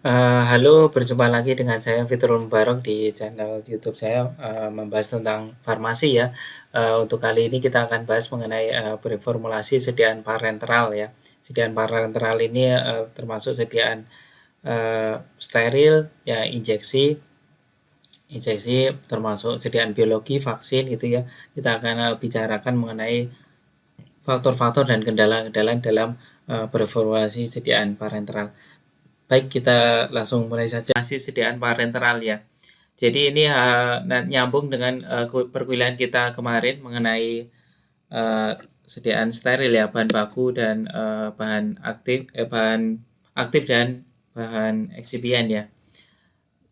Halo, berjumpa lagi dengan saya Fitrul Mubarok di channel YouTube saya, membahas tentang farmasi ya. Untuk kali ini kita akan bahas mengenai, reformulasi sediaan parenteral ya. Sediaan parenteral ini, termasuk sediaan, steril, ya injeksi injeksi termasuk sediaan biologi, vaksin gitu ya. Kita akan, bicarakan mengenai faktor-faktor dan kendala-kendala dalam, reformulasi sediaan parenteral. Baik, kita langsung mulai saja. Masih sediaan parenteral ya. Jadi ini nyambung dengan perkuliahan kita kemarin mengenai sediaan steril ya, bahan baku dan bahan aktif dan bahan eksipien ya.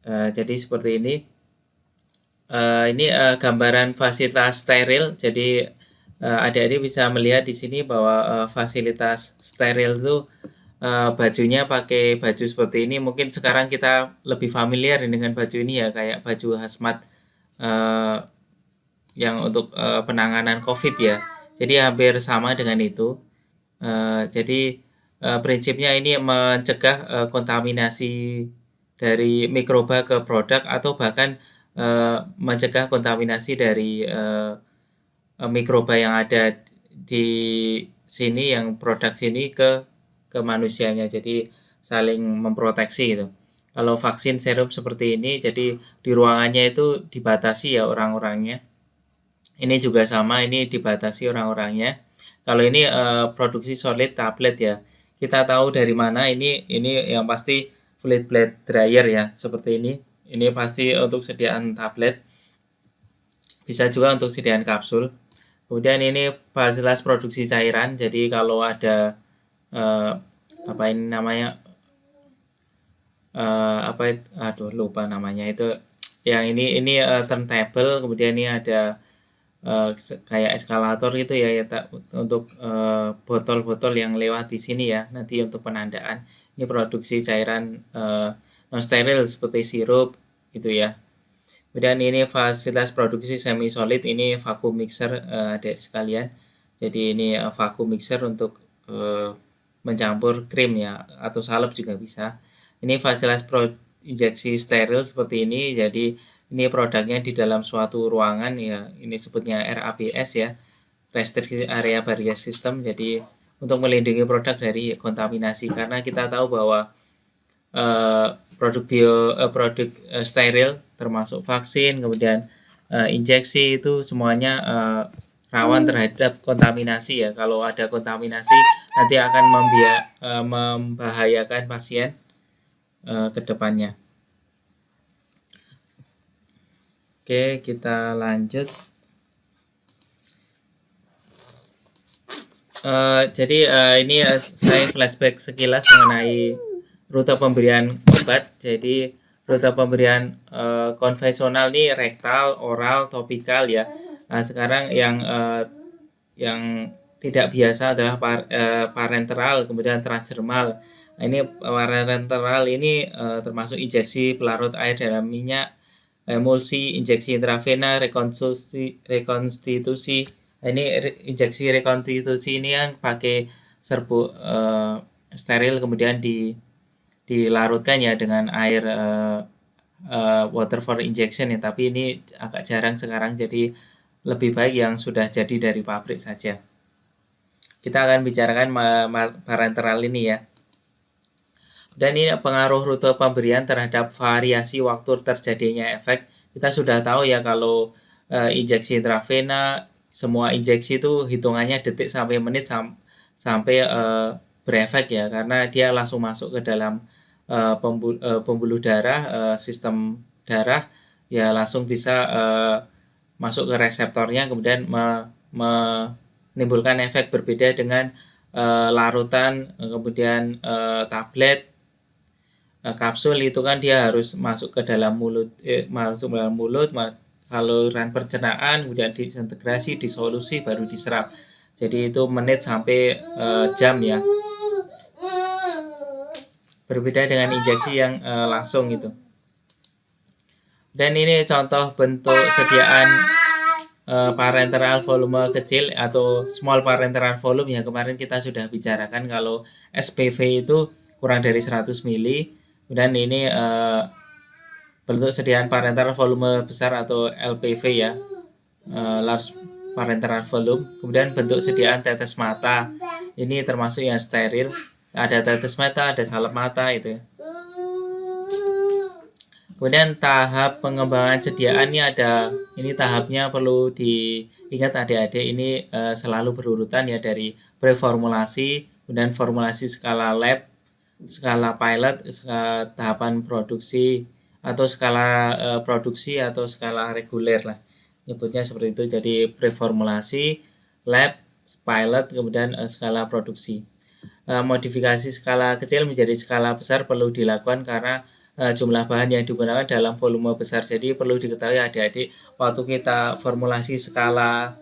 Jadi seperti ini. Ini gambaran fasilitas steril. Jadi adik-adik bisa melihat di sini bahwa fasilitas steril itu bajunya pakai baju seperti ini. Mungkin sekarang kita lebih familiar dengan baju ini ya, kayak baju hazmat yang untuk penanganan COVID ya. Jadi hampir sama dengan itu. Jadi prinsipnya ini mencegah kontaminasi dari mikroba ke produk atau bahkan mencegah kontaminasi dari mikroba yang ada di sini, yang produk sini ke manusianya. Jadi saling memproteksi itu. Kalau vaksin serum seperti ini, jadi di ruangannya itu dibatasi ya orang-orangnya. Ini juga sama, ini dibatasi orang-orangnya. Kalau ini produksi solid tablet ya. Kita tahu dari mana ini yang pasti fluid blade dryer ya, seperti ini. Ini pasti untuk sediaan tablet. Bisa juga untuk sediaan kapsul. Kemudian ini fasilitas produksi cairan. Jadi kalau ada apa ini namanya aduh lupa namanya itu. Yang ini turntable. Kemudian ini ada kayak eskalator gitu ya, untuk botol-botol yang lewat di sini ya. Nanti untuk penandaan. Ini produksi cairan non steril seperti sirup gitu ya. Kemudian ini fasilitas produksi semi solid, ini vacuum mixer adik sekalian. Jadi ini vacuum mixer untuk mencampur krim ya, atau salep juga bisa. Ini fasilitas injeksi steril seperti ini. Jadi ini produknya di dalam suatu ruangan ya. Ini sebutnya RABS ya, Restricted Area Barrier System. Jadi untuk melindungi produk dari kontaminasi, karena kita tahu bahwa produk steril termasuk vaksin, kemudian injeksi itu semuanya rawan terhadap kontaminasi ya. Kalau ada kontaminasi nanti akan membahayakan pasien ke depannya. Oke, kita lanjut. Jadi ini saya flashback sekilas mengenai rute pemberian obat. Jadi rute pemberian konvensional nih rektal, oral, topikal ya. Nah, sekarang yang tidak biasa adalah parenteral, kemudian transdermal. Nah, ini parenteral ini termasuk injeksi pelarut air dalam minyak, emulsi, injeksi intravena, rekonstitusi. Nah, ini injeksi rekonstitusi ini yang pakai serbuk steril, kemudian dilarutkan ya dengan air water for injection ya, tapi ini agak jarang sekarang, jadi lebih baik yang sudah jadi dari pabrik saja. Kita akan bicarakan parenteral ini ya. Dan ini pengaruh rute pemberian terhadap variasi waktu terjadinya efek. Kita sudah tahu ya kalau injeksi intravena, semua injeksi itu hitungannya detik sampai menit sampai berefek ya, karena dia langsung masuk ke dalam pembuluh darah, sistem darah ya, langsung bisa masuk ke reseptornya, kemudian menimbulkan efek. Berbeda dengan larutan, kemudian tablet, kapsul itu kan dia harus masuk ke dalam mulut, saluran pencernaan, kemudian disintegrasi, disolusi, baru diserap. Jadi itu menit sampai jam ya. Berbeda dengan injeksi yang langsung itu. Dan ini contoh bentuk sediaan parenteral volume kecil atau small parenteral volume yang kemarin kita sudah bicarakan. Kalau SPV itu kurang dari 100 mili, Kemudian ini bentuk sediaan parenteral volume besar atau LPV ya, large parenteral volume. Kemudian bentuk sediaan tetes mata, ini termasuk yang steril. Ada tetes mata, ada salep mata itu ya. Kemudian tahap pengembangan sediaannya ada, ini tahapnya perlu diingat adik-adik, ini selalu berurutan ya, dari preformulasi, kemudian formulasi skala lab, skala pilot, skala tahapan produksi, atau skala produksi atau skala reguler lah. Nyebutnya seperti itu, jadi preformulasi, lab, pilot, kemudian skala produksi. Modifikasi skala kecil menjadi skala besar perlu dilakukan karena jumlah bahan yang digunakan dalam volume besar. Jadi perlu diketahui adik-adik, waktu kita formulasi skala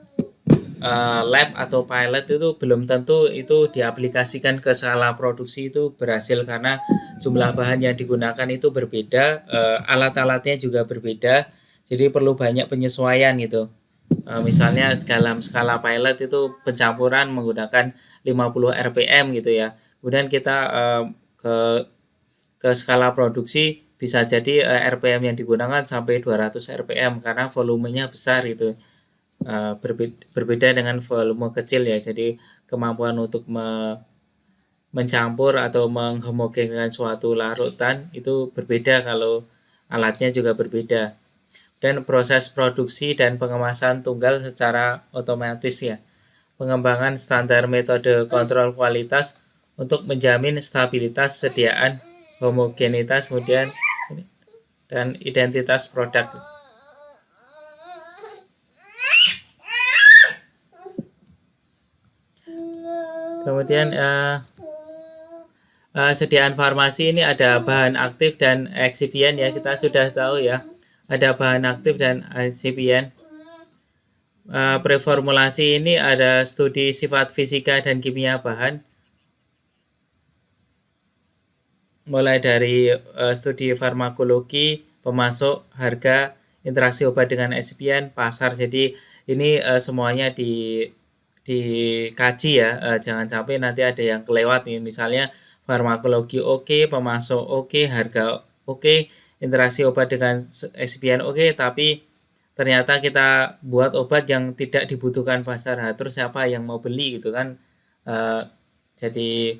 lab atau pilot itu belum tentu itu diaplikasikan ke skala produksi itu berhasil karena jumlah bahan yang digunakan itu berbeda, alat-alatnya juga berbeda. Jadi perlu banyak penyesuaian gitu. Misalnya dalam skala pilot itu pencampuran menggunakan 50 rpm gitu ya. Kemudian kita ke skala produksi bisa jadi rpm yang digunakan sampai 200 rpm karena volumenya besar gitu. Berbeda dengan volume kecil ya. Jadi kemampuan untuk mencampur atau menghomogenkan suatu larutan itu berbeda kalau alatnya juga berbeda. Dan proses produksi dan pengemasan tunggal secara otomatis ya. Pengembangan standar metode kontrol kualitas untuk menjamin stabilitas sediaan, homogenitas, kemudian dan identitas produk. Kemudian sediaan farmasi ini ada bahan aktif dan eksipien ya, kita sudah tahu ya, ada bahan aktif dan eksipien. Preformulasi ini ada studi sifat fisika dan kimia bahan, mulai dari studi farmakologi, pemasok, harga, interaksi obat dengan eksipien, pasar. Jadi ini semuanya dikaji ya, jangan sampai nanti ada yang kelewat nih. Misalnya farmakologi oke, pemasok oke, harga oke, interaksi obat dengan eksipien oke, tapi ternyata kita buat obat yang tidak dibutuhkan pasar, terus siapa yang mau beli gitu kan? Jadi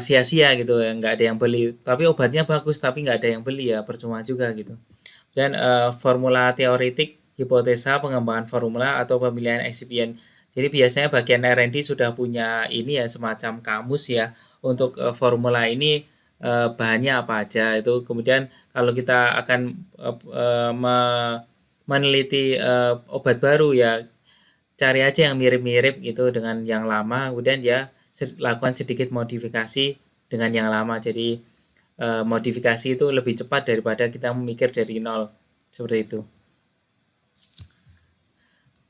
sia-sia gitu ya, nggak ada yang beli. Tapi obatnya bagus tapi nggak ada yang beli ya, percuma juga gitu. Dan formula teoretik, hipotesa, pengembangan formula atau pemilihan eksipien. Jadi biasanya bagian R&D sudah punya ini ya, semacam kamus ya untuk formula ini bahannya apa aja itu. Kemudian kalau kita akan meneliti obat baru ya, cari aja yang mirip-mirip gitu dengan yang lama, kemudian ya lakukan sedikit modifikasi dengan yang lama. Jadi modifikasi itu lebih cepat daripada kita memikir dari nol, seperti itu.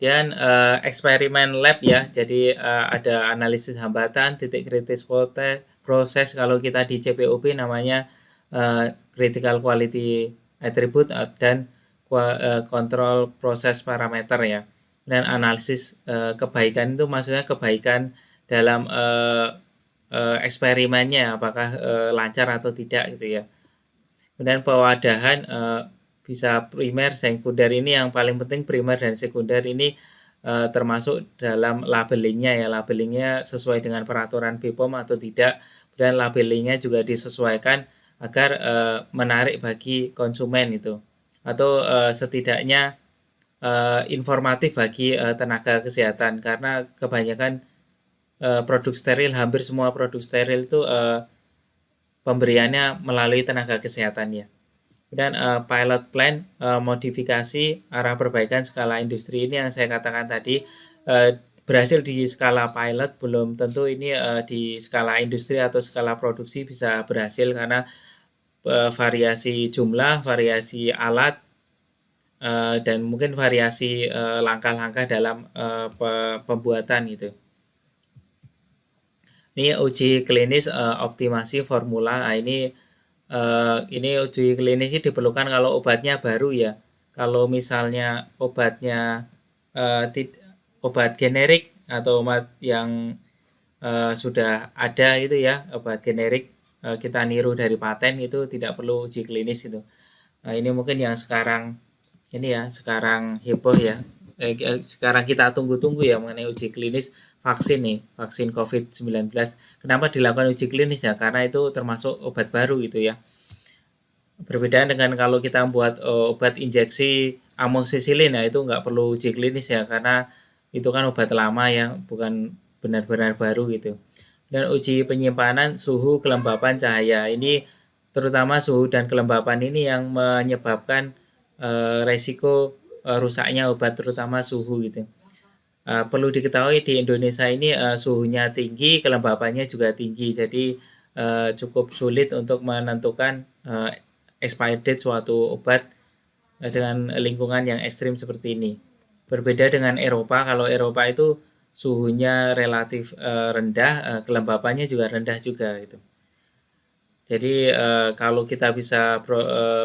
Dan eksperimen lab ya, jadi ada analisis hambatan, titik kritis proses, kalau kita di CPOB namanya critical quality attribute dan kontrol proses parameter ya. Dan analisis kebaikan itu maksudnya kebaikan dalam eksperimennya, apakah lancar atau tidak gitu ya. Kemudian pewadahan bisa primer, sekunder. Ini yang paling penting, primer dan sekunder ini termasuk dalam labelingnya ya. Labelingnya sesuai dengan peraturan BPOM atau tidak. Dan labelingnya juga disesuaikan agar menarik bagi konsumen itu. Atau setidaknya informatif bagi tenaga kesehatan. Karena kebanyakan produk steril, hampir semua produk steril itu pemberiannya melalui tenaga kesehatan ya. Dan pilot plan, modifikasi arah perbaikan skala industri, ini yang saya katakan tadi, berhasil di skala pilot belum tentu ini di skala industri atau skala produksi bisa berhasil karena variasi jumlah, variasi alat, dan mungkin variasi langkah-langkah dalam pembuatan gitu. Ini uji klinis optimasi formula. Nah, ini uji klinis ini diperlukan kalau obatnya baru ya. Kalau misalnya obatnya obat generik atau obat yang sudah ada itu ya, obat generik, kita niru dari paten itu tidak perlu uji klinis itu. Nah, ini mungkin yang sekarang ini ya, sekarang heboh ya. Sekarang kita tunggu-tunggu ya mengenai uji klinis vaksin nih, vaksin COVID-19. Kenapa dilakukan uji klinis ya? Karena itu termasuk obat baru gitu ya. Berbeda dengan kalau kita buat obat injeksi amoxicillin, ya itu nggak perlu uji klinis ya, karena itu kan obat lama yang bukan benar-benar baru gitu. Dan uji penyimpanan, suhu, kelembapan, cahaya ini terutama suhu dan kelembapan ini yang menyebabkan resiko rusaknya obat, terutama suhu gitu. Perlu diketahui di Indonesia ini suhunya tinggi, kelembapannya juga tinggi, jadi cukup sulit untuk menentukan expired date suatu obat dengan lingkungan yang ekstrim seperti ini. Berbeda dengan Eropa, kalau Eropa itu suhunya relatif rendah, kelembapannya juga rendah juga gitu. Jadi kalau kita bisa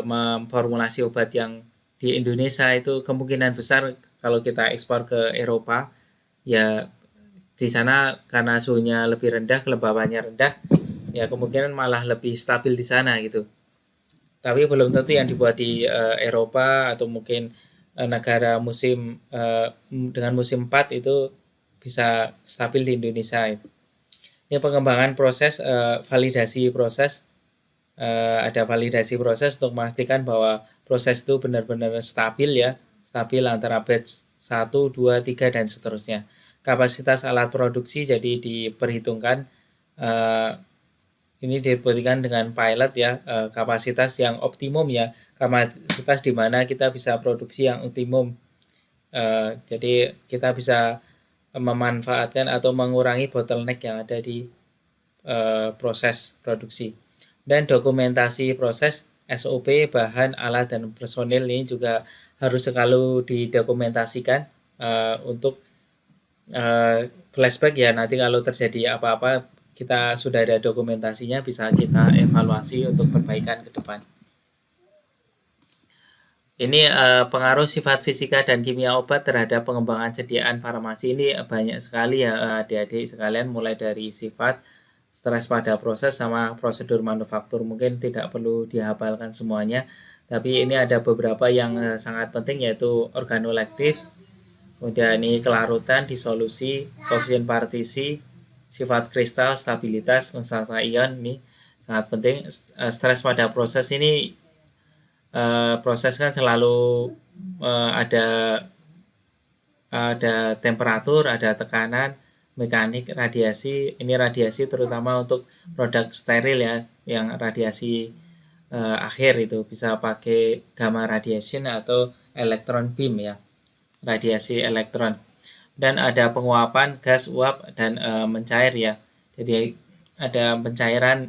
memformulasi obat yang di Indonesia itu kemungkinan besar kalau kita ekspor ke Eropa, ya di sana karena suhunya lebih rendah, kelembapannya rendah, ya kemungkinan malah lebih stabil di sana gitu. Tapi belum tentu yang dibuat di Eropa atau mungkin negara musim dengan musim 4 itu bisa stabil di Indonesia itu. Ini pengembangan proses, validasi proses, ada validasi proses untuk memastikan bahwa proses itu benar-benar stabil ya, stabil antara batch 1, 2, 3 dan seterusnya. Kapasitas alat produksi jadi diperhitungkan, ini diberikan dengan pilot ya, kapasitas yang optimum ya, kapasitas di mana kita bisa produksi yang optimum. Jadi kita bisa memanfaatkan atau mengurangi bottleneck yang ada di proses produksi. Dan dokumentasi proses, SOP, bahan, alat, dan personil ini juga harus selalu didokumentasikan untuk flashback ya, nanti kalau terjadi apa-apa kita sudah ada dokumentasinya, bisa kita evaluasi untuk perbaikan ke depan. Ini pengaruh sifat fisika dan kimia obat terhadap pengembangan sediaan farmasi ini banyak sekali ya adik-adik sekalian, mulai dari sifat, stres pada proses, sama prosedur manufaktur. Mungkin tidak perlu dihafalkan semuanya, tapi ini ada beberapa yang sangat penting, yaitu organolektif, kemudian ini kelarutan, disolusi, koefisien partisi, sifat kristal, stabilitas, konstanta ion, ini sangat penting. Stres pada proses ini proses kan selalu ada temperatur, ada tekanan, mekanik, radiasi. Ini radiasi terutama untuk produk steril ya, yang radiasi akhir itu bisa pakai gamma radiation atau electron beam ya, radiasi elektron. Dan ada penguapan, gas, uap, dan mencair ya. Jadi ada pencairan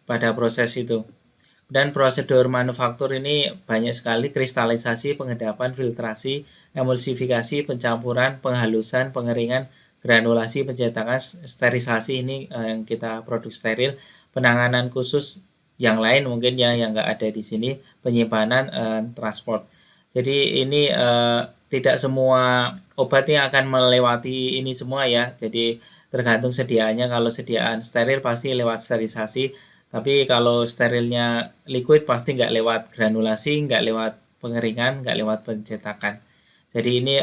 pada proses itu. Dan prosedur manufaktur ini banyak sekali: kristalisasi, pengendapan, filtrasi, emulsifikasi, pencampuran, penghalusan, pengeringan, granulasi, pencetakan, sterilisasi, ini yang kita produk steril, penanganan khusus yang lain mungkin ya yang nggak ada di sini, penyimpanan, transport. Jadi ini tidak semua obatnya akan melewati ini semua ya, jadi tergantung sediaannya. Kalau sediaan steril pasti lewat sterilisasi, tapi kalau sterilnya liquid pasti nggak lewat granulasi, nggak lewat pengeringan, nggak lewat pencetakan. Jadi ini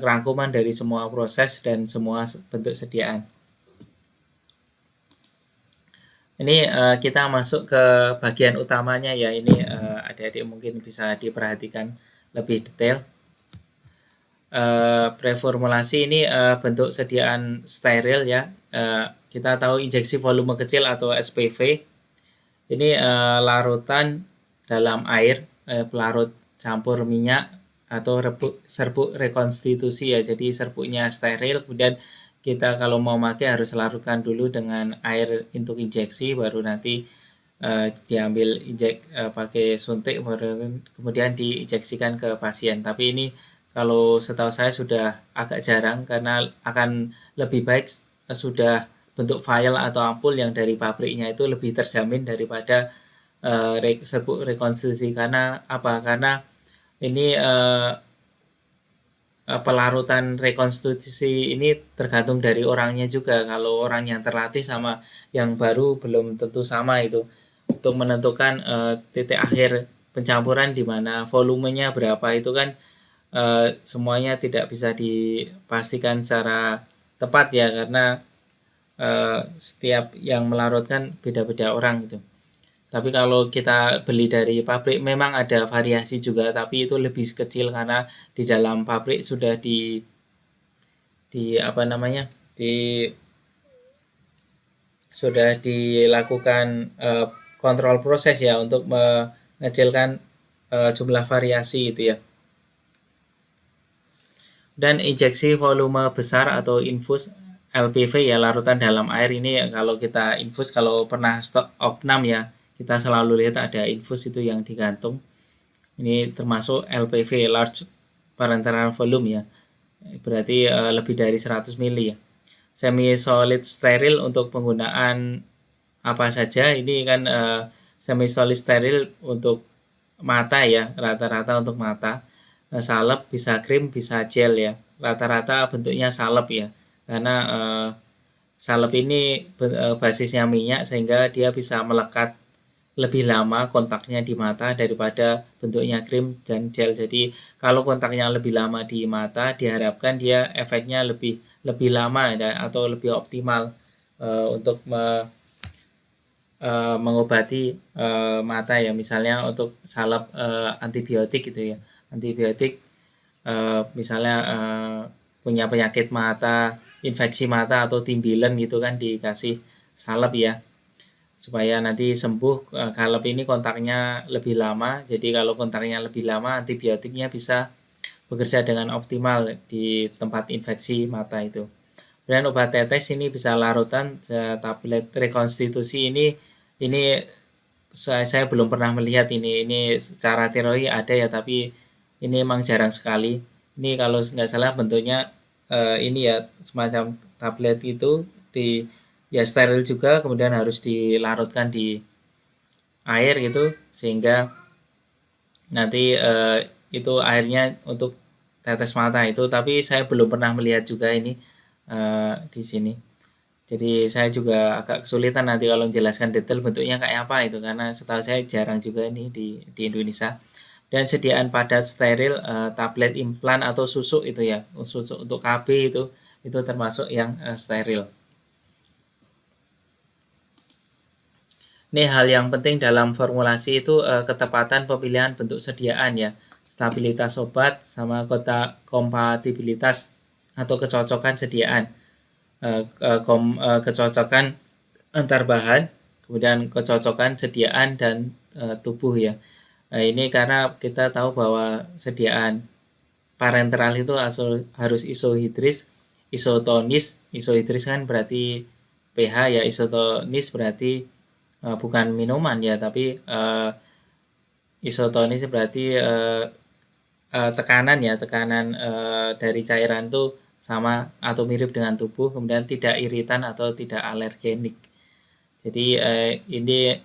rangkuman dari semua proses dan semua bentuk sediaan. Ini kita masuk ke bagian utamanya ya. Ini adik-adik mungkin bisa diperhatikan lebih detail. Preformulasi ini bentuk sediaan steril ya. Kita tahu injeksi volume kecil atau SPV. Ini larutan dalam air, pelarut campur minyak atau serbuk rekonstitusi ya. Jadi serbuknya steril, kemudian kita kalau mau pakai harus larutkan dulu dengan air untuk injeksi, baru nanti diambil pakai suntik, baru kemudian diinjeksikan ke pasien. Tapi ini kalau setahu saya sudah agak jarang, karena akan lebih baik sudah bentuk vial atau ampul yang dari pabriknya, itu lebih terjamin daripada serbuk rekonstruksi. Karena apa? Karena ini pelarutan rekonstruksi ini tergantung dari orangnya juga. Kalau orang yang terlatih sama yang baru belum tentu sama itu untuk menentukan titik akhir pencampuran di mana volumenya berapa itu kan semuanya tidak bisa dipastikan secara tepat ya karena setiap yang melarutkan beda-beda orang gitu. Tapi kalau kita beli dari pabrik memang ada variasi juga, tapi itu lebih kecil karena di dalam pabrik sudah di apa namanya di sudah dilakukan kontrol proses ya untuk mengecilkan jumlah variasi itu ya. Dan injeksi volume besar atau infus LPV ya larutan dalam air ini kalau kita infus kalau pernah stok opnam ya kita selalu lihat ada infus itu yang digantung. Ini termasuk LPV large parenteral volume ya. Berarti lebih dari 100 mili ya. Semi solid steril untuk penggunaan apa saja ini kan semi solid steril untuk mata ya rata-rata untuk mata salep bisa krim bisa gel ya rata-rata bentuknya salep ya karena salep ini basisnya minyak sehingga dia bisa melekat lebih lama kontaknya di mata daripada bentuknya krim dan gel. Jadi kalau kontaknya lebih lama di mata diharapkan dia efeknya lebih lebih lama ya, atau lebih optimal untuk mengobati mata ya misalnya untuk salep antibiotik gitu ya antibiotik misalnya punya penyakit mata infeksi mata atau timbilan gitu kan dikasih salep ya supaya nanti sembuh kalau ini kontaknya lebih lama jadi kalau kontaknya lebih lama antibiotiknya bisa bekerja dengan optimal di tempat infeksi mata itu. Dan obat tetes ini bisa larutan tablet rekonstitusi ini saya belum pernah melihat ini secara teori ada ya tapi ini emang jarang sekali. Ini kalau nggak salah bentuknya ini ya semacam tablet itu di ya steril juga kemudian harus dilarutkan di air gitu sehingga nanti itu airnya untuk tetes mata itu tapi saya belum pernah melihat juga ini di sini. Jadi saya juga agak kesulitan nanti kalau menjelaskan detail bentuknya kayak apa itu karena setahu saya jarang juga ini di Indonesia. Dan sediaan padat steril tablet implan atau susuk itu ya susuk untuk KB itu termasuk yang steril. Ini hal yang penting dalam formulasi itu ketepatan pemilihan bentuk sediaan ya, stabilitas obat sama kompatibilitas atau kecocokan sediaan, kecocokan antar bahan, kemudian kecocokan sediaan dan tubuh ya. Ini karena kita tahu bahwa sediaan parenteral itu harus isohidris, isotonis, isohidris kan berarti pH ya, isotonis berarti bukan minuman ya tapi isotonis berarti tekanan ya tekanan dari cairan itu sama atau mirip dengan tubuh kemudian tidak iritan atau tidak alergenik jadi ini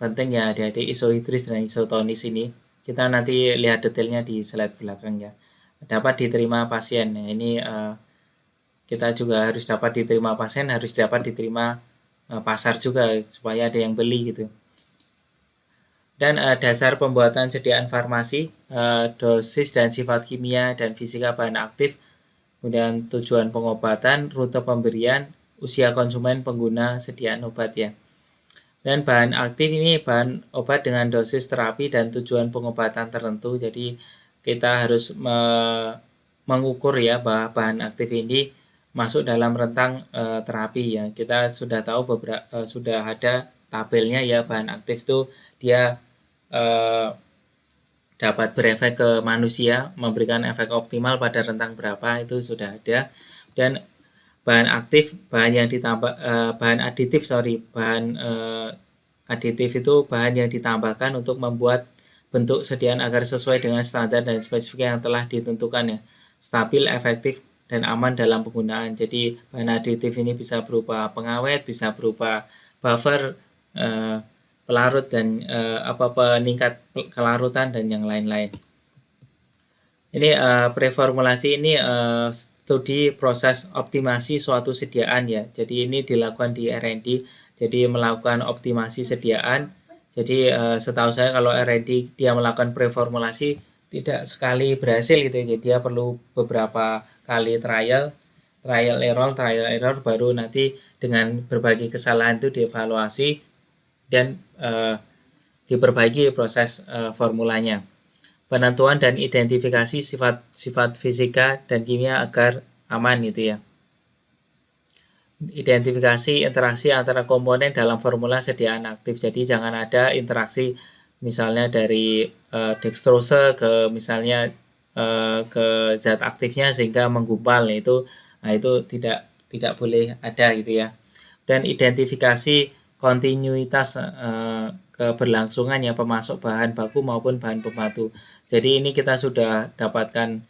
penting ya adik-adik isohidris dan isotonis ini kita nanti lihat detailnya di slide belakang ya dapat diterima pasien ya, ini kita juga harus dapat diterima pasien harus dapat diterima pasar juga supaya ada yang beli gitu. Dan dasar pembuatan sediaan farmasi, dosis dan sifat kimia dan fisika bahan aktif, kemudian tujuan pengobatan, rute pemberian, usia konsumen pengguna sediaan obat ya. Dan bahan aktif ini bahan obat dengan dosis terapi dan tujuan pengobatan tertentu. Jadi kita harus mengukur ya bahwa bahan aktif ini masuk dalam rentang terapi ya. Kita sudah tahu beberapa sudah ada tabelnya ya bahan aktif itu dia dapat berefek ke manusia, memberikan efek optimal pada rentang berapa itu sudah ada. Dan bahan aktif, bahan yang ditambah bahan aditif bahan aditif itu bahan yang ditambahkan untuk membuat bentuk sediaan agar sesuai dengan standar dan spesifik yang telah ditentukan ya. Stabil, efektif, dan aman dalam penggunaan. Jadi bahan aditif ini bisa berupa pengawet, bisa berupa buffer, pelarut dan peningkat kelarutan dan yang lain-lain. Ini preformulasi ini studi proses optimasi suatu sediaan ya. Jadi ini dilakukan di R&D. Jadi melakukan optimasi sediaan. Jadi setahu saya kalau R&D dia melakukan preformulasi tidak sekali berhasil gitu ya. Jadi dia perlu beberapa kali trial error baru nanti dengan berbagai kesalahan itu dievaluasi dan diperbaiki proses formulanya. Penentuan dan identifikasi sifat-sifat fisika dan kimia agar aman gitu ya. Identifikasi interaksi antara komponen dalam formula sediaan aktif. Jadi jangan ada interaksi misalnya dari dextrose ke misalnya ke zat aktifnya sehingga menggumpal. Nah itu tidak boleh ada gitu ya. Dan identifikasi kontinuitas keberlangsungan ya pemasok bahan baku maupun bahan pembatu. Jadi ini kita sudah dapatkan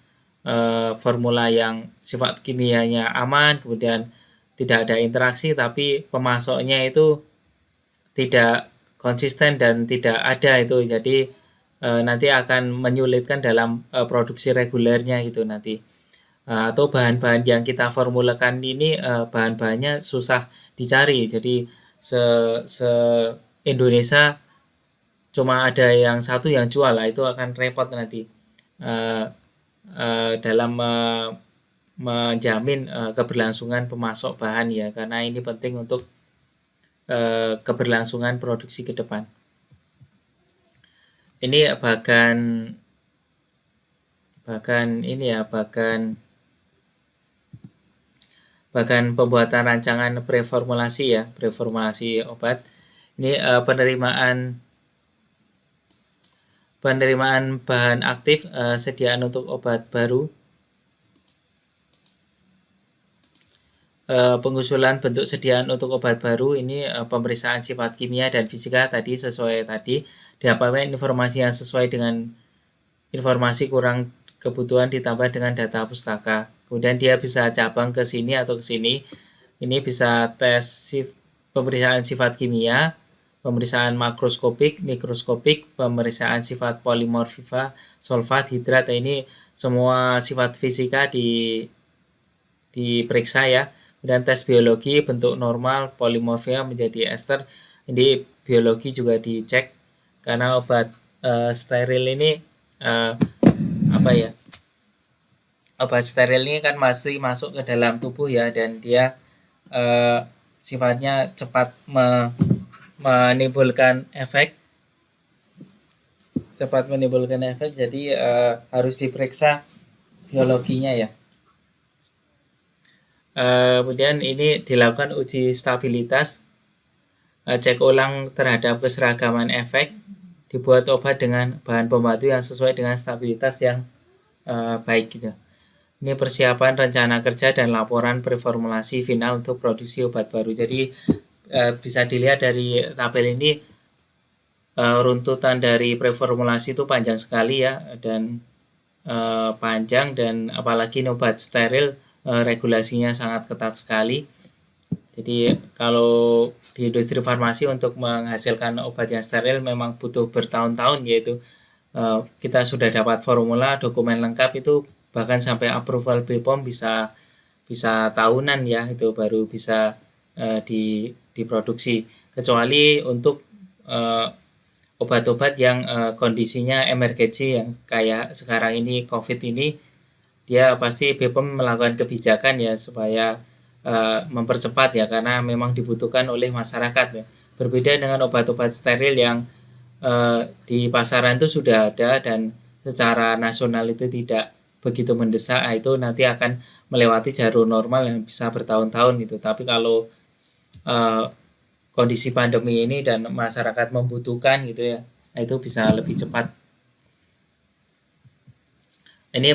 formula yang sifat kimianya aman, kemudian tidak ada interaksi, tapi pemasoknya itu tidak konsisten dan tidak ada itu. Jadi nanti akan menyulitkan dalam produksi regulernya gitu nanti. Atau bahan-bahan yang kita formulakan ini bahan-bahannya susah dicari. Jadi se Indonesia cuma ada yang satu yang jual lah, itu akan repot nanti dalam menjamin keberlangsungan pemasok bahan ya, karena ini penting untuk keberlangsungan produksi ke depan. Ini bagan ini ya, bagan pembuatan rancangan preformulasi ya, preformulasi obat. Ini penerimaan bahan aktif sediaan untuk obat baru. Pengusulan bentuk sediaan untuk obat baru ini pemeriksaan sifat kimia dan fisika tadi sesuai tadi, didapatkan informasi yang sesuai dengan informasi kurang kebutuhan ditambah dengan data pustaka. Kemudian dia bisa cabang ke sini atau ke sini. Ini bisa tes pemeriksaan sifat kimia, pemeriksaan makroskopik, mikroskopik, pemeriksaan sifat polimorfifa, sulfat, hidrat. Ini semua sifat fisika diperiksa ya. Kemudian tes biologi, bentuk normal, polimorfia menjadi ester. Ini biologi juga dicek karena obat steril ini obat steril ini kan masih masuk ke dalam tubuh ya, dan dia sifatnya cepat menimbulkan efek, jadi harus diperiksa biologinya ya. Kemudian ini dilakukan uji stabilitas, cek ulang terhadap keseragaman efek, dibuat obat dengan bahan pembantu yang sesuai dengan stabilitas yang baik gitu. Ini persiapan rencana kerja dan laporan preformulasi final untuk produksi obat baru. Jadi bisa dilihat dari tabel ini runtutan dari preformulasi itu panjang sekali ya, dan panjang, dan apalagi obat steril regulasinya sangat ketat sekali. Jadi kalau di industri farmasi untuk menghasilkan obat yang steril memang butuh bertahun-tahun, yaitu kita sudah dapat formula, dokumen lengkap itu bahkan sampai approval BPOM bisa tahunan ya, itu baru bisa diproduksi. Kecuali untuk obat-obat yang kondisinya emergency yang kayak sekarang ini COVID ini, dia pasti BPOM melakukan kebijakan ya supaya mempercepat ya, karena memang dibutuhkan oleh masyarakat ya. Berbeda dengan obat-obat steril yang di pasaran itu sudah ada dan secara nasional itu tidak begitu mendesak, itu nanti akan melewati jalur normal yang bisa bertahun-tahun gitu. Tapi kalau kondisi pandemi ini dan masyarakat membutuhkan gitu ya, itu bisa lebih cepat. Ini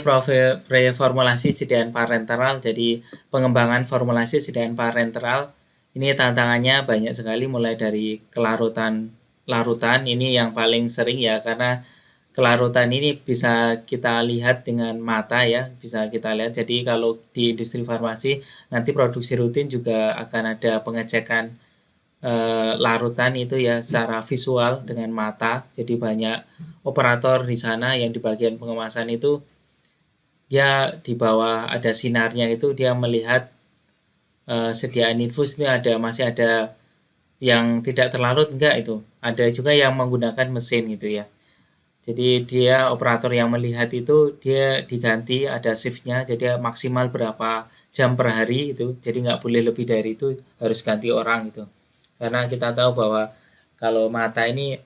preformulasi sediaan parenteral, jadi pengembangan formulasi sediaan parenteral. Ini tantangannya banyak sekali, mulai dari larutan ini yang paling sering ya, karena kelarutan ini bisa kita lihat dengan mata ya, bisa kita lihat. Jadi kalau di industri farmasi nanti produksi rutin juga akan ada pengecekan larutan itu ya secara visual dengan mata. Jadi banyak operator di sana yang di bagian pengemasan itu dia di bawah ada sinarnya itu dia melihat sediaan infus ini masih ada yang tidak terlarut enggak itu. Ada juga yang menggunakan mesin gitu ya. Jadi dia operator yang melihat itu dia diganti ada shiftnya jadi maksimal berapa jam per hari itu jadi nggak boleh lebih dari itu harus ganti orang gitu karena kita tahu bahwa kalau mata ini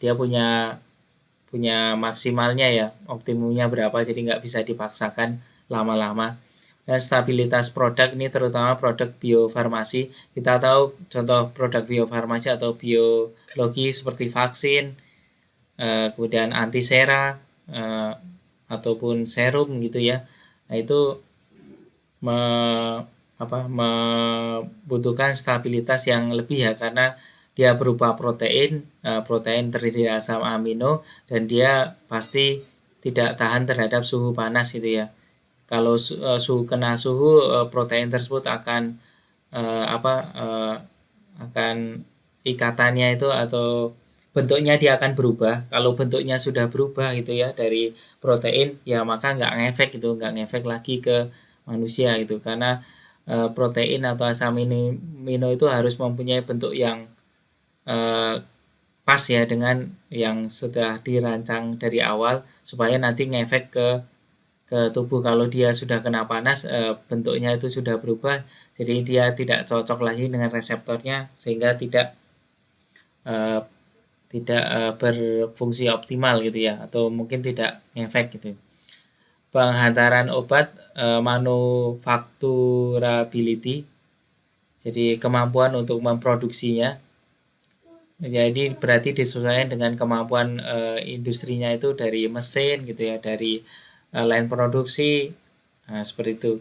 dia punya punya maksimalnya ya optimumnya berapa jadi nggak bisa dipaksakan lama-lama dan stabilitas produk ini terutama produk biofarmasi kita tahu contoh produk biofarmasi atau biologi seperti vaksin kemudian antisera ataupun serum gitu ya. Nah itu me, membutuhkan stabilitas yang lebih ya karena dia berupa protein, protein terdiri dari asam amino dan dia pasti tidak tahan terhadap suhu panas gitu ya. Kalau kena suhu protein tersebut akan akan ikatannya itu atau bentuknya dia akan berubah. Kalau bentuknya sudah berubah gitu ya dari protein ya maka nggak ngefek gitu, nggak ngefek lagi ke manusia gitu karena protein atau asam amino itu harus mempunyai bentuk yang eh, pas ya dengan yang sudah dirancang dari awal supaya nanti ngefek ke tubuh kalau dia sudah kena panas bentuknya itu sudah berubah jadi dia tidak cocok lagi dengan reseptornya sehingga eh, tidak berfungsi optimal gitu ya atau mungkin tidak ngefek gitu. Penghantaran obat manufacturability jadi kemampuan untuk memproduksinya jadi berarti disesuaikan dengan kemampuan industrinya itu dari mesin gitu ya dari line produksi seperti itu.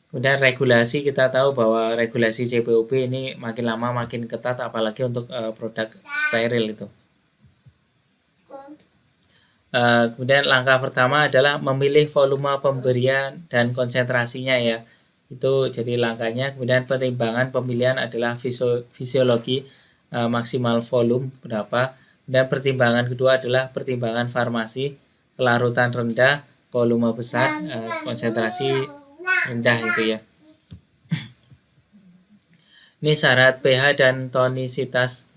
Kemudian regulasi kita tahu bahwa regulasi CPOB ini makin lama makin ketat apalagi untuk produk steril itu. Kemudian langkah pertama adalah memilih volume pemberian dan konsentrasinya ya. Itu jadi langkahnya. Kemudian pertimbangan pemilihan adalah fisiologi maksimal volume berapa. Dan pertimbangan kedua adalah pertimbangan farmasi, kelarutan rendah, volume besar, konsentrasi rendah itu ya. Ini syarat pH dan tonisitas.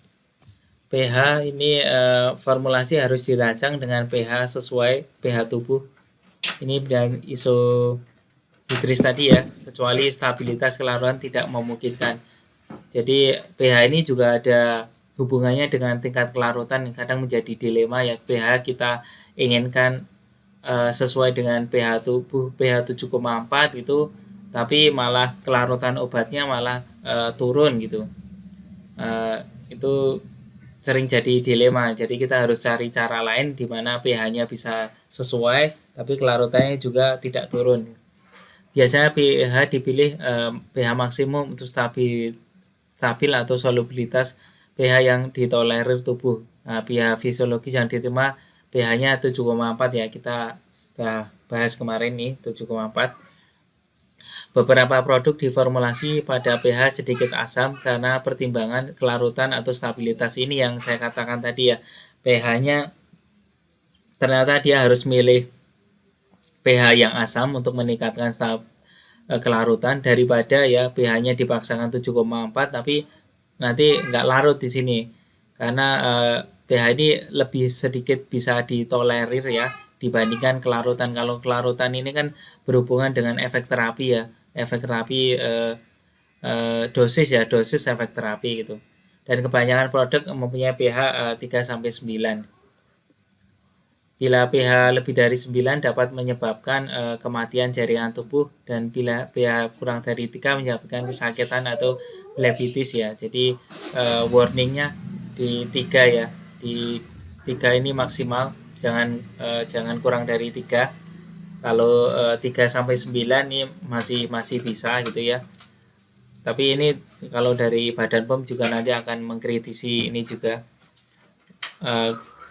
pH ini formulasi harus dirancang dengan pH sesuai pH tubuh. Ini dan isohidris tadi ya, kecuali stabilitas kelaruan tidak memungkinkan. Jadi pH ini juga ada hubungannya dengan tingkat kelarutan yang kadang menjadi dilema ya. pH kita inginkan sesuai dengan pH tubuh pH 7,4 gitu, tapi malah kelarutan obatnya malah turun gitu. Itu sering jadi dilema. Jadi kita harus cari cara lain di mana pH-nya bisa sesuai, tapi kelarutannya juga tidak turun. Biasanya pH dipilih pH maksimum untuk stabil atau solubilitas pH yang ditolerir tubuh. Nah, pH fisiologis yang diterima pH-nya 7,4 ya. Kita sudah bahas kemarin nih 7,4. Beberapa produk diformulasi pada pH sedikit asam karena pertimbangan kelarutan atau stabilitas ini yang saya katakan tadi ya. pH-nya ternyata dia harus milih pH yang asam untuk meningkatkan kelarutan daripada ya pH-nya dipaksakan 7,4 tapi nanti nggak larut di sini karena pH ini lebih sedikit bisa ditolerir ya dibandingkan kelarutan. Kalau kelarutan ini kan berhubungan dengan efek terapi ya, efek terapi dosis efek terapi gitu. Dan kebanyakan produk mempunyai pH 3 sampai 9. Bila pH lebih dari 9 dapat menyebabkan kematian jaringan tubuh dan bila pH kurang dari 3 menyebabkan kesakitan atau blebitis ya. Jadi warningnya di 3 ya. Di 3 ini maksimal, jangan kurang dari 3. Kalau 3 sampai 9 ini masih bisa gitu ya. Tapi ini kalau dari Badan POM juga nanti akan mengkritisi ini juga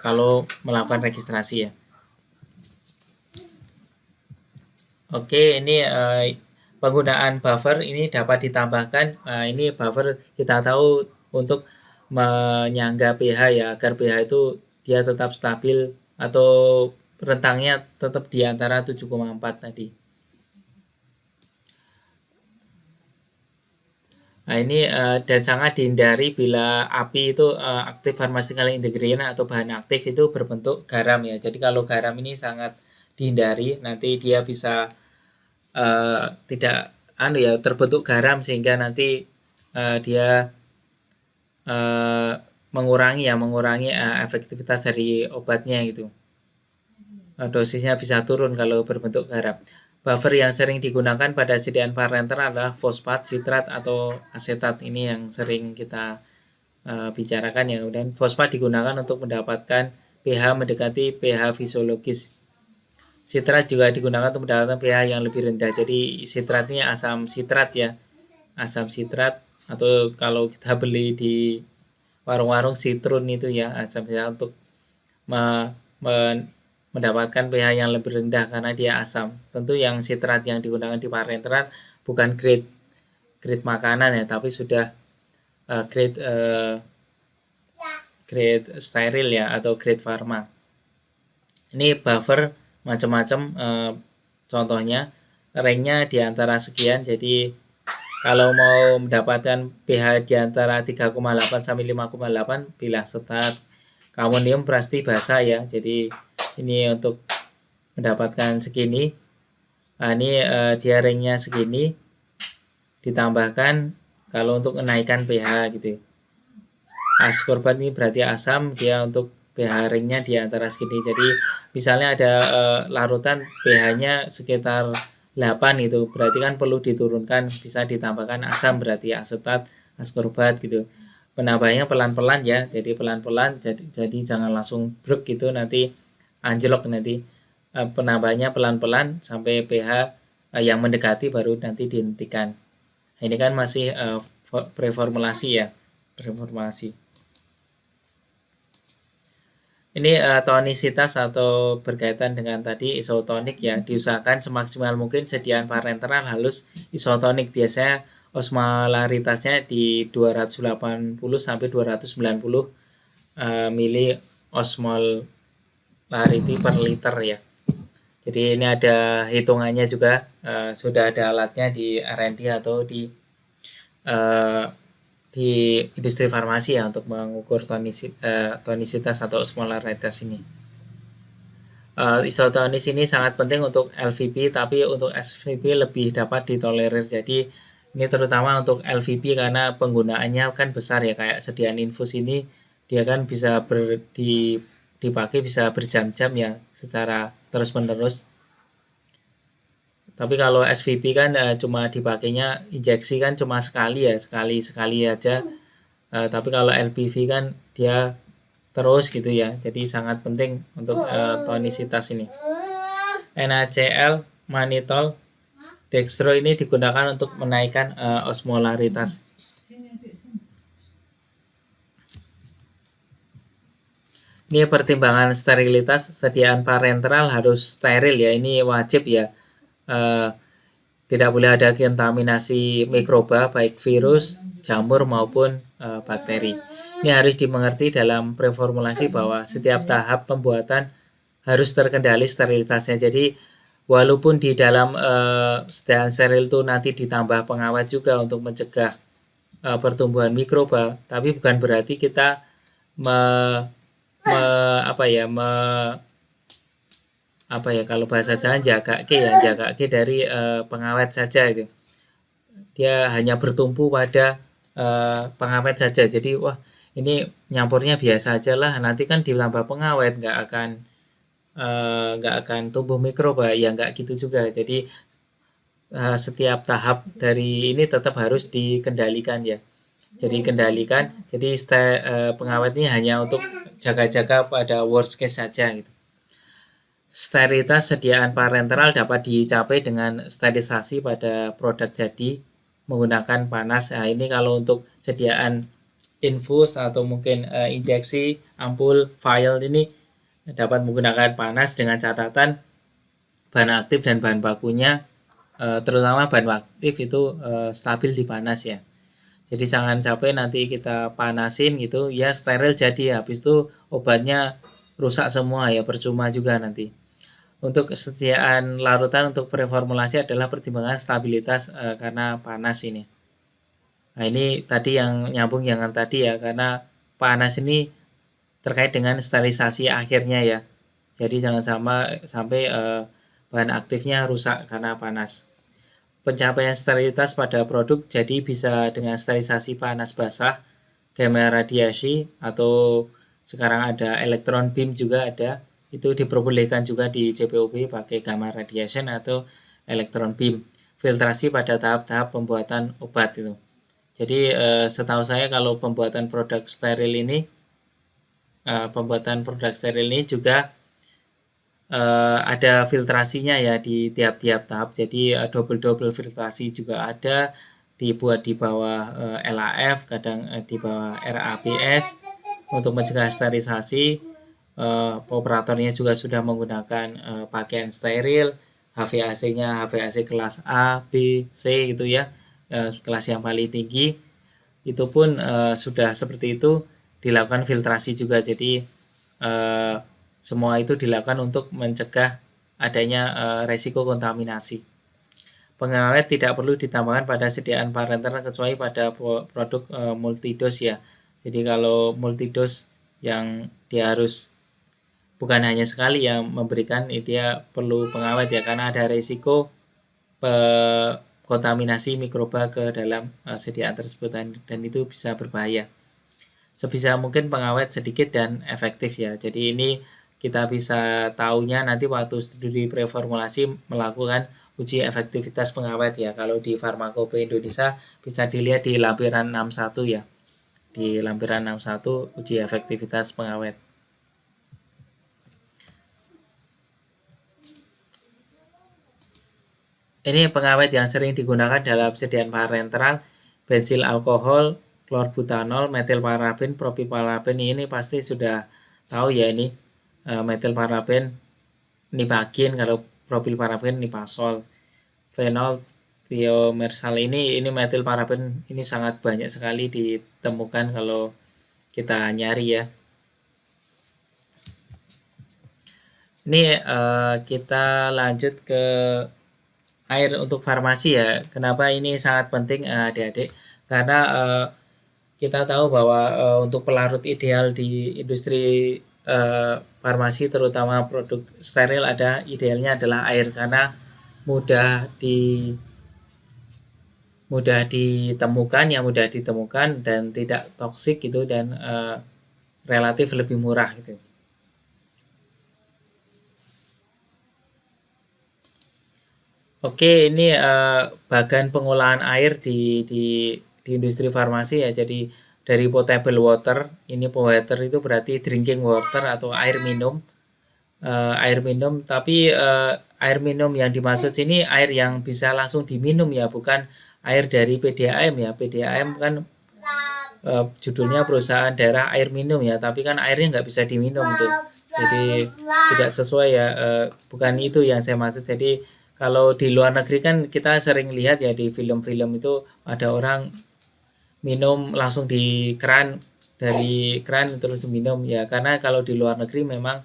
kalau melakukan registrasi ya. Oke, ini penggunaan buffer ini dapat ditambahkan. Ini buffer kita tahu untuk menyangga pH ya, agar pH itu dia tetap stabil atau rentangnya tetap di antara 7,4 tadi. Nah ini dan sangat dihindari bila api itu aktif pharmaceutical ingredient atau bahan aktif itu berbentuk garam ya. Jadi kalau garam ini sangat dihindari, nanti dia bisa tidak terbentuk garam sehingga nanti dia mengurangi efektivitas dari obatnya gitu. Dosisnya bisa turun kalau berbentuk garam. Buffer yang sering digunakan pada sediaan parenteral adalah fosfat, sitrat, atau asetat. Ini yang sering kita bicarakan ya. Dan fosfat digunakan untuk mendapatkan pH mendekati pH fisiologis. Sitrat juga digunakan untuk mendapatkan pH yang lebih rendah. Jadi sitrat ini asam sitrat ya. Asam sitrat, atau kalau kita beli di warung-warung sitrun itu ya, asam sitrat untuk mendapatkan pH yang lebih rendah karena dia asam. Tentu yang sitrat yang digunakan di parenteral bukan grade makanan ya, tapi sudah grade steril ya, atau grade pharma. Ini buffer macam-macam, contohnya range-nya di antara sekian. Jadi kalau mau mendapatkan pH di antara 3,8 sampai 5,8 bila setat kamonium pasti basah ya. Jadi ini untuk mendapatkan segini. Nah, ini dia range-nya segini. Ditambahkan kalau untuk menaikkan pH gitu. Ascorbat ini berarti asam, dia untuk pH ringnya di antara segini. Jadi misalnya ada larutan pH-nya sekitar 8 itu, berarti kan perlu diturunkan, bisa ditambahkan asam, berarti asetat, ascorbat gitu. Penambahnya pelan-pelan ya, jadi pelan-pelan, jadi jangan langsung bruk gitu, nanti anjlok nanti. Penambahnya pelan-pelan sampai pH yang mendekati baru nanti dihentikan. Ini kan masih preformulasi ya, preformulasi. Ini tonisitas atau berkaitan dengan tadi isotonik ya, diusahakan semaksimal mungkin sediaan parenteral halus isotonik. Biasanya osmolaritasnya di 280 sampai 290 mili osmolarity per liter ya. Jadi ini ada hitungannya juga, sudah ada alatnya di R&D atau di industri farmasi ya, untuk mengukur tonisitas atau osmolaritas ini. Isotonis ini sangat penting untuk LVP, tapi untuk SVP lebih dapat ditolerir. Jadi ini terutama untuk LVP karena penggunaannya kan besar ya, kayak sediaan infus ini dia kan bisa dipakai bisa berjam-jam ya secara terus-menerus. Tapi kalau SVP kan cuma dipakainya injeksi kan cuma sekali ya, sekali aja. Tapi kalau LPV kan dia terus gitu ya. Jadi sangat penting untuk tonisitas ini. NaCl, mannitol, dextro ini digunakan untuk menaikkan osmolaritas. Ini pertimbangan sterilitas, sediaan parenteral harus steril ya, ini wajib ya. Tidak boleh ada kontaminasi mikroba baik virus, jamur maupun bakteri. Ini harus dimengerti dalam preformulasi bahwa setiap tahap pembuatan harus terkendali sterilitasnya. Jadi walaupun di dalam sediaan steril itu nanti ditambah pengawet juga untuk mencegah pertumbuhan mikroba, tapi bukan berarti kita kalau bahasa Jawa jaga dari pengawet saja itu. Dia hanya bertumpu pada pengawet saja. Jadi wah ini nyampurnya biasa aja lah, nanti kan ditambah pengawet nggak akan tumbuh mikroba ya, nggak gitu juga. Jadi setiap tahap dari ini tetap harus dikendalikan ya. Jadi kendalikan. Jadi pengawet ini hanya untuk jaga-jaga pada worst case saja gitu. Sterilitas sediaan parenteral dapat dicapai dengan sterilisasi pada produk jadi menggunakan panas. Nah, ini kalau untuk sediaan infus atau mungkin injeksi, ampul, vial ini dapat menggunakan panas dengan catatan bahan aktif dan bahan bakunya, terutama bahan aktif itu stabil di panas ya. Jadi jangan sampai nanti kita panasin gitu ya steril jadi, habis itu obatnya rusak semua ya, percuma juga nanti. Untuk kesetiaan larutan untuk preformulasi adalah pertimbangan stabilitas karena panas ini. Nah, ini tadi yang nyambung dengan tadi ya, karena panas ini terkait dengan sterilisasi akhirnya ya. Jadi jangan sampai bahan aktifnya rusak karena panas. Pencapaian sterilitas pada produk jadi bisa dengan sterilisasi panas basah, gamma radiasi, atau sekarang ada elektron beam juga ada. Itu diperbolehkan juga di JPOB pakai gamma radiation atau elektron beam. Filtrasi pada tahap-tahap pembuatan obat itu. Jadi setahu saya kalau pembuatan produk steril ini juga ada filtrasinya ya di tiap-tiap tahap. Jadi double filtrasi juga ada, dibuat di bawah LAF, kadang di bawah RABS untuk mencegah sterilisasi. Operatornya juga sudah menggunakan pakaian steril, HVAC-nya HVAC kelas A, B, C gitu ya, kelas yang paling tinggi. Itu pun sudah seperti itu dilakukan filtrasi juga. Jadi semua itu dilakukan untuk mencegah adanya resiko kontaminasi. Pengawet tidak perlu ditambahkan pada sediaan parenteral kecuali pada produk multidos ya. Jadi kalau multidos yang dia harus bukan hanya sekali yang memberikan, dia perlu pengawet ya, karena ada resiko kontaminasi mikroba ke dalam sediaan tersebut dan itu bisa berbahaya. Sebisa mungkin pengawet sedikit dan efektif ya. Jadi ini kita bisa tahunya nanti waktu studi preformulasi melakukan uji efektivitas pengawet ya. Kalau di Farmakope Indonesia bisa dilihat di lampiran 61 ya. Di lampiran 61 uji efektivitas pengawet. Ini pengawet yang sering digunakan dalam sediaan parenteral, bensil alkohol, klorbutanol, metilparaben, propiparaben. Ini pasti sudah tahu ya ini. Metilparaben nipagin, kalau propilparaben nipasol. Fenol thiomersal ini metilparaben ini sangat banyak sekali ditemukan kalau kita nyari ya. Ini kita lanjut ke air untuk farmasi ya. Kenapa ini sangat penting adik-adik? Karena kita tahu bahwa untuk pelarut ideal di industri farmasi, terutama produk steril, idealnya adalah air, karena mudah ditemukan dan tidak toksik gitu, dan relatif lebih murah gitu. Oke, ini bagan pengolahan air di industri farmasi ya. Jadi dari potable water, ini water itu berarti drinking water atau air minum. Tapi air minum yang dimaksud sini air yang bisa langsung diminum ya, bukan air dari PDAM ya. PDAM kan judulnya perusahaan daerah air minum ya, tapi kan airnya nggak bisa diminum tuh. Jadi tidak sesuai ya, bukan itu yang saya maksud. Jadi kalau di luar negeri kan kita sering lihat ya di film-film itu ada orang minum langsung di keran, dari keran terus minum ya, karena kalau di luar negeri memang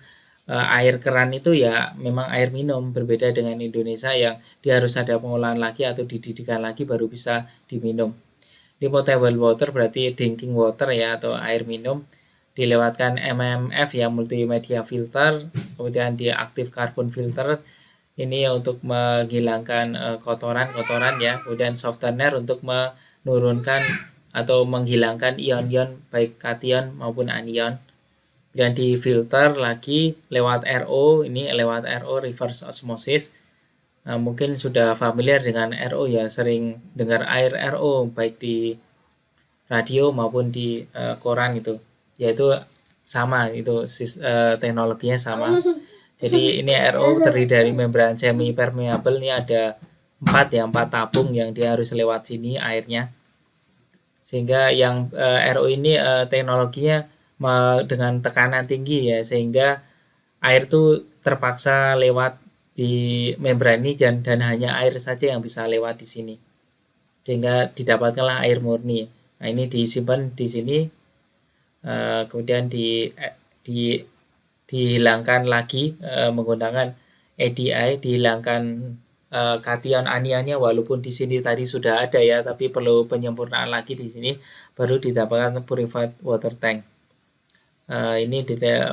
air keran itu ya memang air minum, berbeda dengan Indonesia yang dia harus ada pengolahan lagi atau dididihkan lagi baru bisa diminum. Di potable water berarti drinking water ya, atau air minum, dilewatkan MMF ya, multimedia filter, kemudian dia active carbon filter, ini untuk menghilangkan kotoran-kotoran ya, kemudian softener untuk menurunkan atau menghilangkan ion-ion baik kation maupun anion, dan difilter lagi lewat RO. Ini lewat RO, reverse osmosis. Nah, mungkin sudah familiar dengan RO ya, sering dengar air RO baik di radio maupun di koran itu, yaitu sama itu teknologinya sama. Jadi ini RO terdiri dari membran semi permeable, ini ada 4 tabung yang dia harus lewat sini airnya, sehingga yang RO ini teknologinya dengan tekanan tinggi ya, sehingga air itu terpaksa lewat di membran ini, dan hanya air saja yang bisa lewat di sini, sehingga didapatkanlah air murni. Nah, ini disimpan di sini, kemudian dihilangkan lagi menggunakan ADI, dihilangkan kation anionnya, walaupun di sini tadi sudah ada ya, tapi perlu penyempurnaan lagi di sini baru didapatkan purified water tank. Ini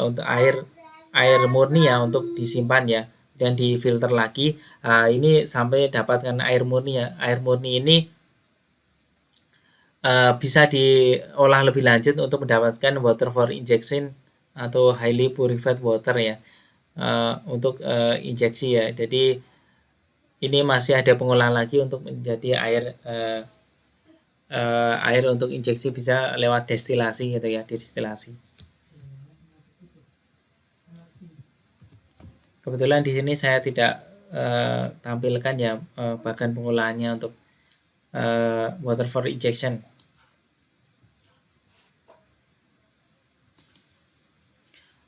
untuk air murni ya, untuk disimpan ya, dan difilter lagi. Ini sampai dapatkan air murni ya. Air murni ini bisa diolah lebih lanjut untuk mendapatkan water for injection atau highly purified water ya, untuk injeksi ya. Jadi ini masih ada pengolahan lagi untuk menjadi air untuk injeksi, bisa lewat destilasi gitu ya, destilasi. Kebetulan di sini saya tidak tampilkan ya bagian pengolahannya untuk water for injection.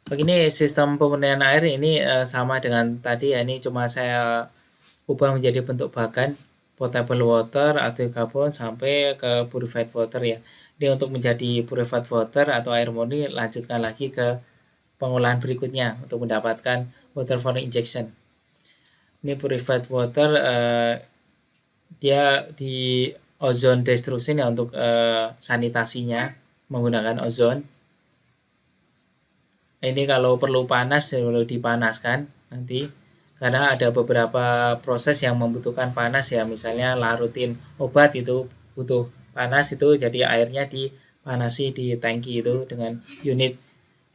Begini sistem pemurnian air ini sama dengan tadi ya, ini cuma saya ubah menjadi bentuk bagan potable water atau karbon sampai ke purified water ya. Ini untuk menjadi purified water atau air murni, lanjutkan lagi ke pengolahan berikutnya untuk mendapatkan water for injection. Ini purified water, dia di ozone destruction ya, untuk sanitasinya menggunakan ozon. Ini kalau perlu panas, perlu dipanaskan nanti, karena ada beberapa proses yang membutuhkan panas ya, misalnya larutin obat itu butuh panas itu, jadi airnya dipanasi di tangki itu dengan unit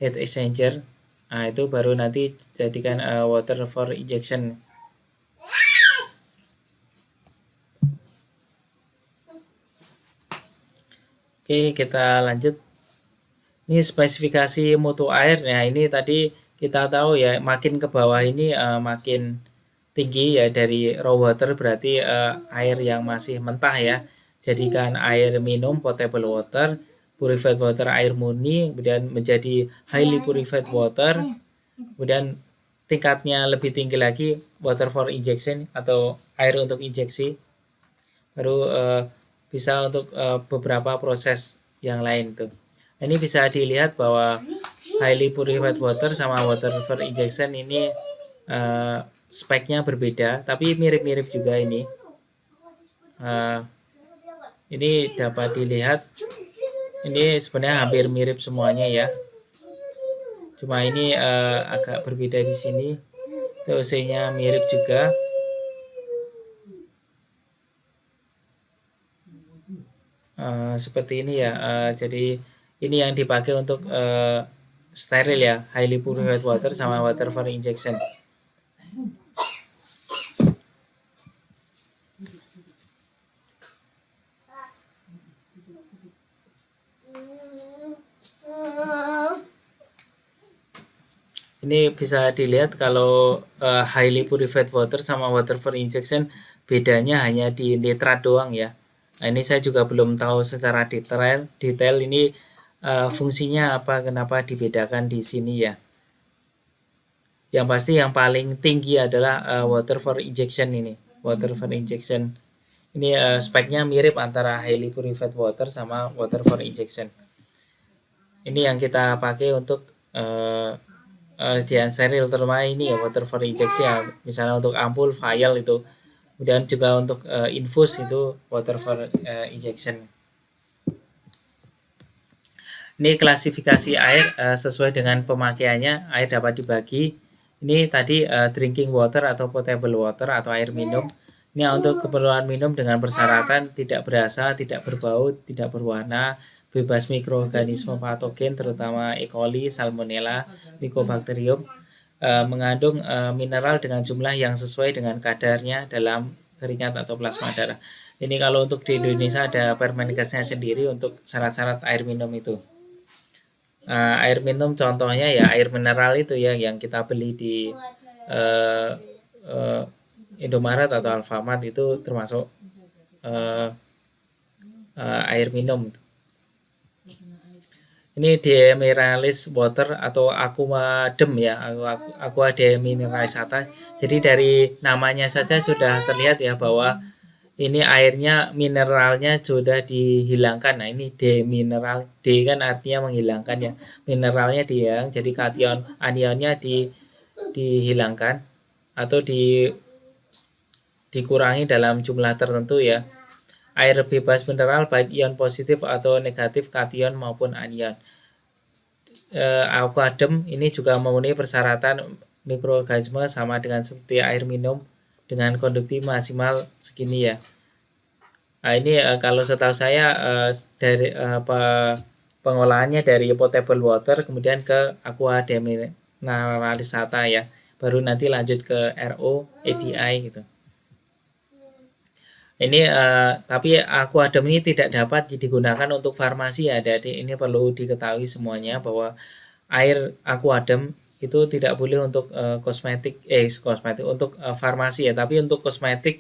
heat exchanger. Nah, itu baru nanti jadikan water for injection. Oke, kita lanjut. Ini spesifikasi mutu air. Nah, ini tadi kita tahu ya, makin ke bawah ini makin tinggi ya dari raw water, berarti air yang masih mentah ya. Jadikan air minum potable water, purified water air murni, kemudian menjadi highly purified water, kemudian tingkatnya lebih tinggi lagi water for injection atau air untuk injeksi, baru bisa untuk beberapa proses yang lain tuh. Ini bisa dilihat bahwa highly purified water sama water for injection ini speknya berbeda, tapi mirip-mirip juga ini. Ini dapat dilihat, ini sebenarnya hampir mirip semuanya ya. Cuma ini agak berbeda di sini. TOC-nya mirip juga. Seperti ini ya. Jadi ini yang dipakai untuk steril ya, highly purified water sama water for injection. Ini bisa dilihat kalau highly purified water sama water for injection bedanya hanya di nitrat doang ya. Nah, ini saya juga belum tahu secara detail ini fungsinya apa, kenapa dibedakan di sini ya. Yang pasti yang paling tinggi adalah water for injection ini. Water for injection ini speknya mirip antara highly purified water sama water for injection. Ini yang kita pakai untuk sediaan steril, terutama ini ya water for injection ya, misalnya untuk ampul, vial itu, kemudian juga untuk infus itu water for injection. Ini klasifikasi air sesuai dengan pemakaiannya. Air dapat dibagi. Ini tadi drinking water atau potable water atau air minum. Ini untuk keperluan minum dengan persyaratan tidak berasa, tidak berbau, tidak berwarna, bebas mikroorganisme patogen terutama E. coli, Salmonella, Mycobacterium, mengandung mineral dengan jumlah yang sesuai dengan kadarnya dalam keringat atau plasma darah. Ini kalau untuk di Indonesia ada Permenkesnya sendiri untuk syarat-syarat air minum itu. Air minum contohnya ya air mineral itu ya, yang kita beli di Indomaret atau Alfamart, itu termasuk air minum. Ini demineralized water atau aquadem ya, aqua demineralizata. Jadi dari namanya saja sudah terlihat ya bahwa ini airnya mineralnya sudah dihilangkan. Nah, ini demineral, D kan artinya menghilangkan ya, mineralnya dihilangkan, jadi kation anionnya dihilangkan atau dikurangi dalam jumlah tertentu ya. Air bebas mineral baik ion positif atau negatif kation maupun anion. Aquadem ini juga memenuhi persyaratan mikroorganisme sama dengan seperti air minum dengan konduktif maksimal segini ya. Nah, ini kalau setahu saya dari pengolahannya dari potable water kemudian ke aqua demineralisata ya. Baru nanti lanjut ke RO, ADI gitu. Ini tapi aquadem ini tidak dapat digunakan untuk farmasi ya, adik-adik. Ini perlu diketahui semuanya bahwa air aquadem itu tidak boleh untuk kosmetik untuk farmasi ya, tapi untuk kosmetik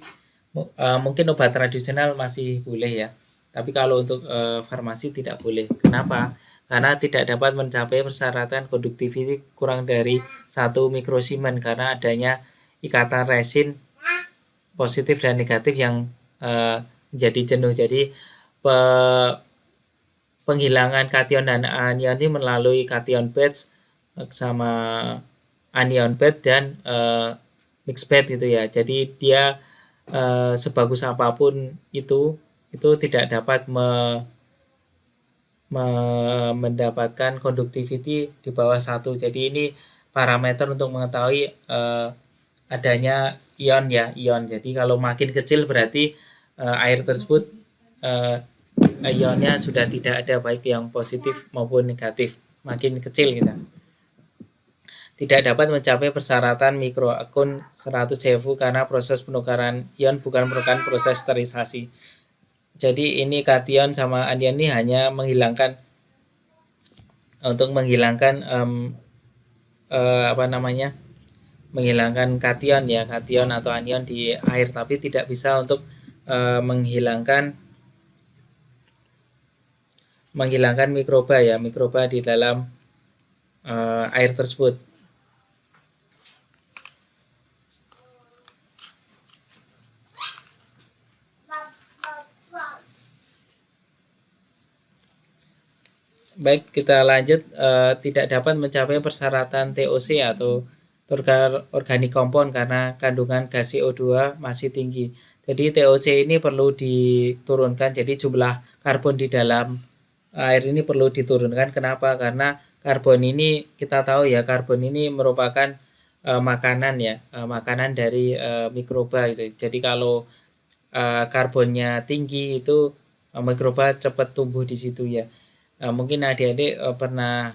mungkin obat tradisional masih boleh ya. Tapi kalau untuk farmasi tidak boleh. Kenapa? Karena tidak dapat mencapai persyaratan conductivity kurang dari 1 mikrosiemens karena adanya ikatan resin positif dan negatif yang menjadi jenuh. Jadi penghilangan kation dan anion ini melalui kation bed sama anion bed dan mixed bed gitu ya. Jadi dia sebagus apapun itu tidak dapat mendapatkan conductivity di bawah 1. Jadi ini parameter untuk mengetahui adanya ion ya, ion. Jadi kalau makin kecil berarti air tersebut ionnya sudah tidak ada baik yang positif maupun negatif, makin kecil kita. Tidak dapat mencapai persyaratan mikroakun 100 CFU karena proses penukaran ion bukan merupakan proses sterilisasi. Jadi ini kation sama anion ini hanya menghilangkan menghilangkan kation ya, kation atau anion di air, tapi tidak bisa untuk menghilangkan mikroba ya, mikroba di dalam air tersebut. Baik, kita lanjut. Tidak dapat mencapai persyaratan TOC atau organic compound karena kandungan gas CO2 masih tinggi. Jadi TOC ini perlu diturunkan. Jadi jumlah karbon di dalam air ini perlu diturunkan. Kenapa? Karena karbon ini kita tahu ya, karbon ini merupakan makanan ya, makanan dari mikroba itu. Jadi kalau karbonnya tinggi itu mikroba cepat tumbuh di situ ya. Mungkin adik-adik pernah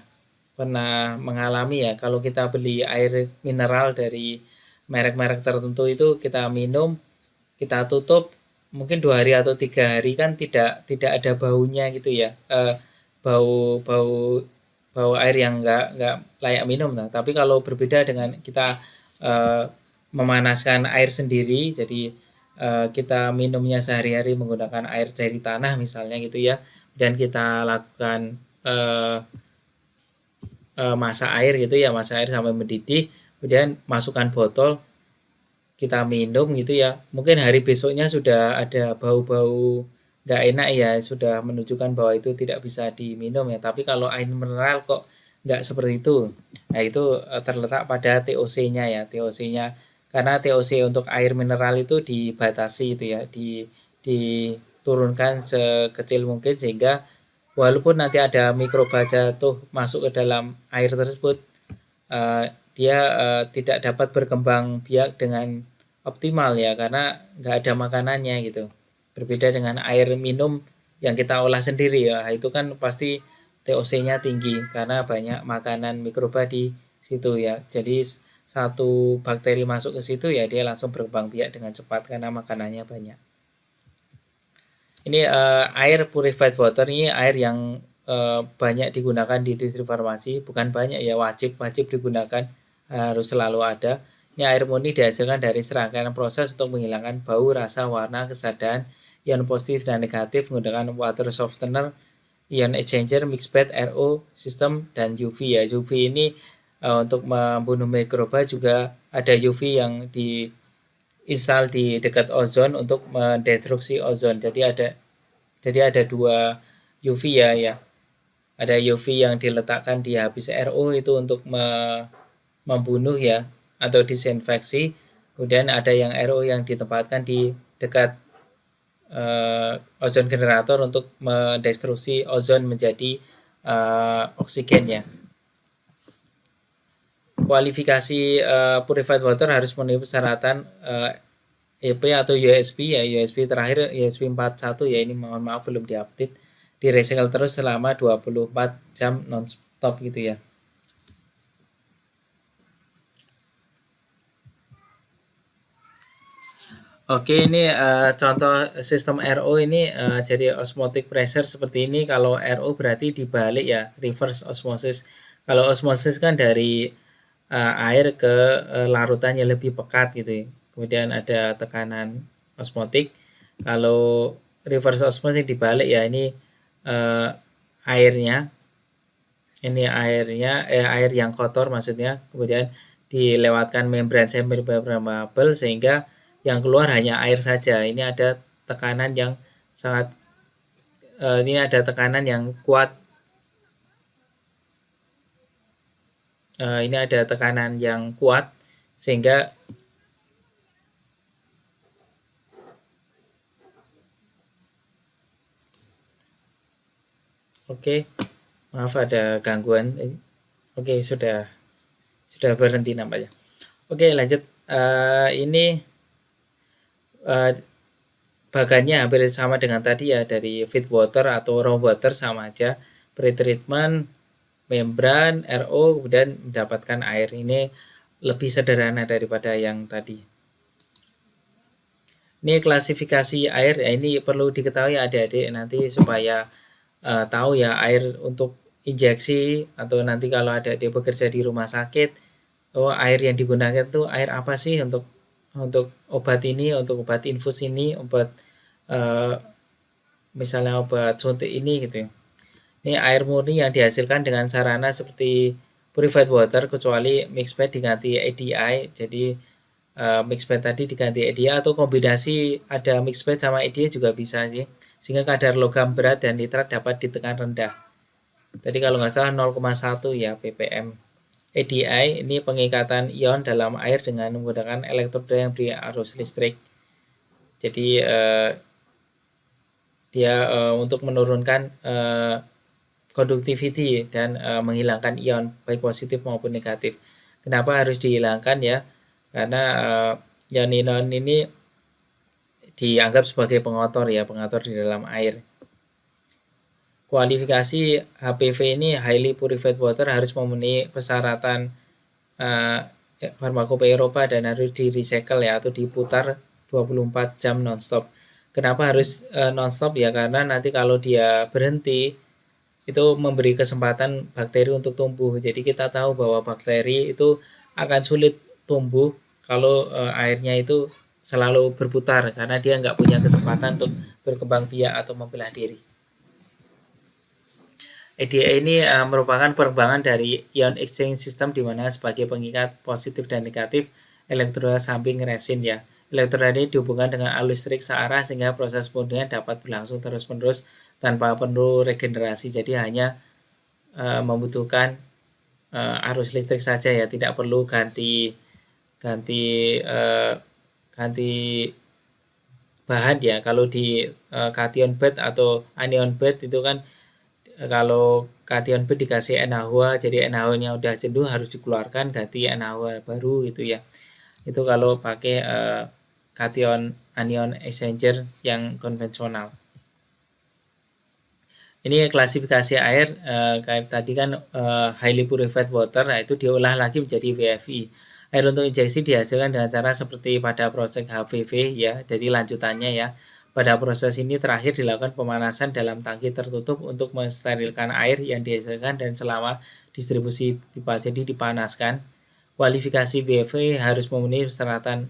mengalami ya, kalau kita beli air mineral dari merek-merek tertentu itu kita minum, kita tutup mungkin 2 hari atau 3 hari kan tidak ada baunya gitu ya, bau air yang nggak layak minum. Nah, tapi kalau berbeda dengan kita memanaskan air sendiri, jadi kita minumnya sehari-hari menggunakan air dari tanah misalnya gitu ya, dan kita lakukan masak air gitu ya, masak air sampai mendidih, kemudian masukkan botol, kita minum gitu ya, mungkin hari besoknya sudah ada bau-bau nggak enak ya, sudah menunjukkan bahwa itu tidak bisa diminum ya. Tapi kalau air mineral kok nggak seperti itu. Nah, itu terletak pada TOC-nya ya, TOC-nya. Karena TOC untuk air mineral itu dibatasi itu ya, diturunkan sekecil mungkin sehingga walaupun nanti ada mikroba jatuh masuk ke dalam air tersebut, dia tidak dapat berkembang biak dengan optimal ya, karena nggak ada makanannya gitu. Berbeda dengan air minum yang kita olah sendiri ya, itu kan pasti TOC-nya tinggi karena banyak makanan mikroba di situ ya. Jadi satu bakteri masuk ke situ ya, dia langsung berkembang biak dengan cepat karena makanannya banyak. Ini air purified water, ini air yang banyak digunakan di industri farmasi, bukan banyak ya, wajib digunakan, harus selalu ada. Ini air murni dihasilkan dari serangkaian proses untuk menghilangkan bau, rasa, warna, kesadaan, ion positif dan negatif menggunakan water softener, ion exchanger, mixed bed, RO sistem, dan UV ya. UV ini untuk membunuh mikroba, juga ada UV yang diinstal di dekat ozon untuk mendestruksi ozon. Jadi ada 2 UV ya. Ada UV yang diletakkan di habis RO itu untuk membunuh ya atau disinfeksi. Kemudian ada yang RO yang ditempatkan di dekat ozon generator untuk mendestruksi ozon menjadi oksigen ya. Kualifikasi purified water harus memenuhi persyaratan EP atau USB ya, USB terakhir USB 41 ya, ini mohon maaf belum diupdate, di recycle terus selama 24 jam non-stop gitu ya. Oke, ini contoh sistem RO ini jadi osmotic pressure seperti ini. Kalau RO berarti dibalik ya, reverse osmosis. Kalau osmosis kan dari air ke larutan yang lebih pekat gitu ya. Kemudian ada tekanan osmotik. Kalau reverse osmosis dibalik ya, ini airnya, air yang kotor maksudnya, kemudian dilewatkan membran semi permeable sehingga yang keluar hanya air saja. Ini ada tekanan yang sangat ini ada tekanan yang kuat. Ini ada tekanan yang kuat sehingga oke, maaf ada gangguan. Oke, sudah berhenti nampaknya. Oke, lanjut. Ini bagannya hampir sama dengan tadi ya, dari feed water atau raw water sama aja. Pretreatment, membran, RO, kemudian mendapatkan air. Ini lebih sederhana daripada yang tadi. Ini klasifikasi air ya, ini perlu diketahui adik-adik nanti supaya tahu ya, air untuk injeksi atau nanti kalau adik-adik bekerja di rumah sakit, air yang digunakan tuh air apa sih untuk obat ini, untuk obat infus ini, obat misalnya obat suntik ini gitu. Ini air murni yang dihasilkan dengan sarana seperti purified water kecuali mixed bed diganti ADI. Jadi mixed bed tadi diganti ADI atau kombinasi ada mixed bed sama ADI juga bisa sih. Sehingga kadar logam berat dan nitrat dapat ditekan rendah. Tadi kalau nggak salah 0,1 ya ppm. ADI ini pengikatan ion dalam air dengan menggunakan elektroda yang beri arus listrik. Jadi dia untuk menurunkan conductivity dan menghilangkan ion baik positif maupun negatif. Kenapa harus dihilangkan ya? Karena ion ini dianggap sebagai pengotor ya, pengotor di dalam air. Kualifikasi HPV ini highly purified water harus memenuhi persyaratan Pharmacopoeia Eropa dan harus di recycle ya, atau diputar 24 jam nonstop. Kenapa harus nonstop ya? Karena nanti kalau dia berhenti itu memberi kesempatan bakteri untuk tumbuh. Jadi kita tahu bahwa bakteri itu akan sulit tumbuh kalau airnya itu selalu berputar karena dia nggak punya kesempatan untuk berkembang biak atau membelah diri. EDA ini merupakan pengembangan dari ion exchange system di mana sebagai pengikat positif dan negatif elektroda samping resin ya. Elektroda ini dihubungkan dengan arus listrik searah sehingga proses pemurnian dapat berlangsung terus-menerus tanpa perlu regenerasi. Jadi hanya membutuhkan arus listrik saja ya, tidak perlu ganti bahan ya. Kalau di cation bed atau anion bed itu kan kalau cation bed dikasih NaOH, jadi NaOH-nya udah jenuh harus dikeluarkan, ganti NaOH baru gitu ya. Itu kalau pakai cation anion exchanger yang konvensional. Ini klasifikasi air kayak tadi kan highly purified water, nah itu diolah lagi menjadi VFI. Air untuk injeksi dihasilkan dengan cara seperti pada proses HVV ya, jadi lanjutannya ya. Pada proses ini terakhir dilakukan pemanasan dalam tangki tertutup untuk mensterilkan air yang dihasilkan dan selama distribusi pipa, jadi dipanaskan. Kualifikasi VFI harus memenuhi persyaratan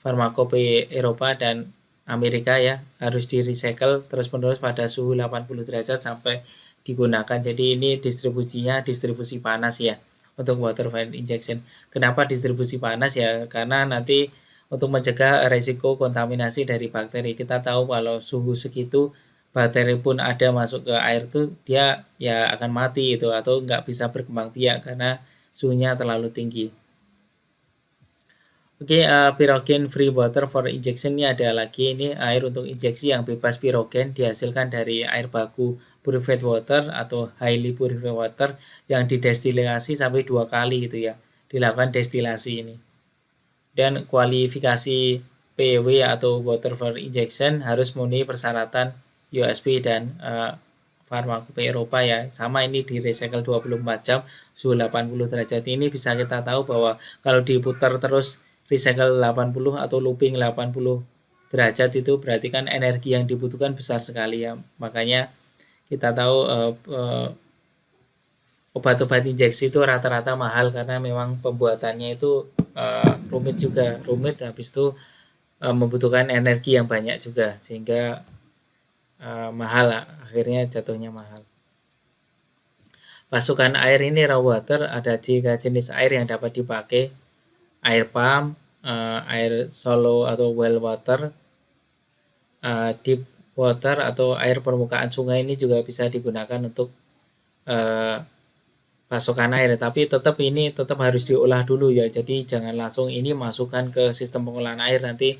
Pharmacopoeia Eropa dan Amerika ya, harus di recycle terus-menerus pada suhu 80 derajat sampai digunakan. Jadi ini distribusinya distribusi panas ya untuk water vapor injection. Kenapa distribusi panas ya? Karena nanti untuk mencegah resiko kontaminasi dari bakteri. Kita tahu kalau suhu segitu bakteri pun ada masuk ke air tuh dia ya akan mati itu atau nggak bisa berkembang biak karena suhunya terlalu tinggi. Oke, pirogen free water for injection ini ada lagi, ini air untuk injeksi yang bebas pirogen dihasilkan dari air baku purified water atau highly purified water yang didestilasi sampai 2 kali gitu ya, dilakukan destilasi ini. Dan kualifikasi PW atau water for injection harus memenuhi persyaratan USP dan Farmakope Eropa ya. Sama ini di recycle 24 jam suhu 80 derajat. Ini bisa kita tahu bahwa kalau diputar terus recycle 80 atau looping 80 derajat itu berarti kan energi yang dibutuhkan besar sekali ya. Makanya kita tahu obat-obat injeksi itu rata-rata mahal karena memang pembuatannya itu rumit juga, rumit habis itu membutuhkan energi yang banyak juga sehingga mahal lah, akhirnya jatuhnya mahal. Pasukan air ini raw water, ada 3 jenis air yang dapat dipakai, air pump, air shallow atau well water, deep water atau air permukaan sungai ini juga bisa digunakan untuk pasokan air, tapi tetap harus diolah dulu ya, jadi jangan langsung ini masukkan ke sistem pengolahan air, nanti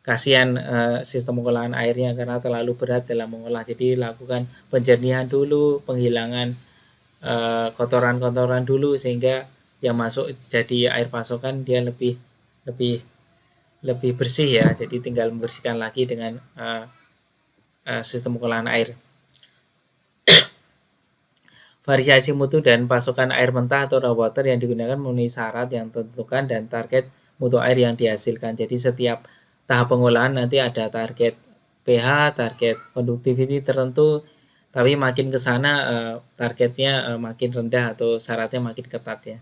kasihan sistem pengolahan airnya karena terlalu berat dalam mengolah, jadi lakukan penjernihan dulu, penghilangan kotoran-kotoran dulu sehingga yang masuk jadi air pasokan dia lebih bersih ya, jadi tinggal membersihkan lagi dengan sistem pengolahan air. Variasi mutu dan pasokan air mentah atau raw water yang digunakan memenuhi syarat yang ditentukan dan target mutu air yang dihasilkan. Jadi setiap tahap pengolahan nanti ada target pH, target conductivity tertentu, tapi makin ke sana targetnya makin rendah atau syaratnya makin ketat ya.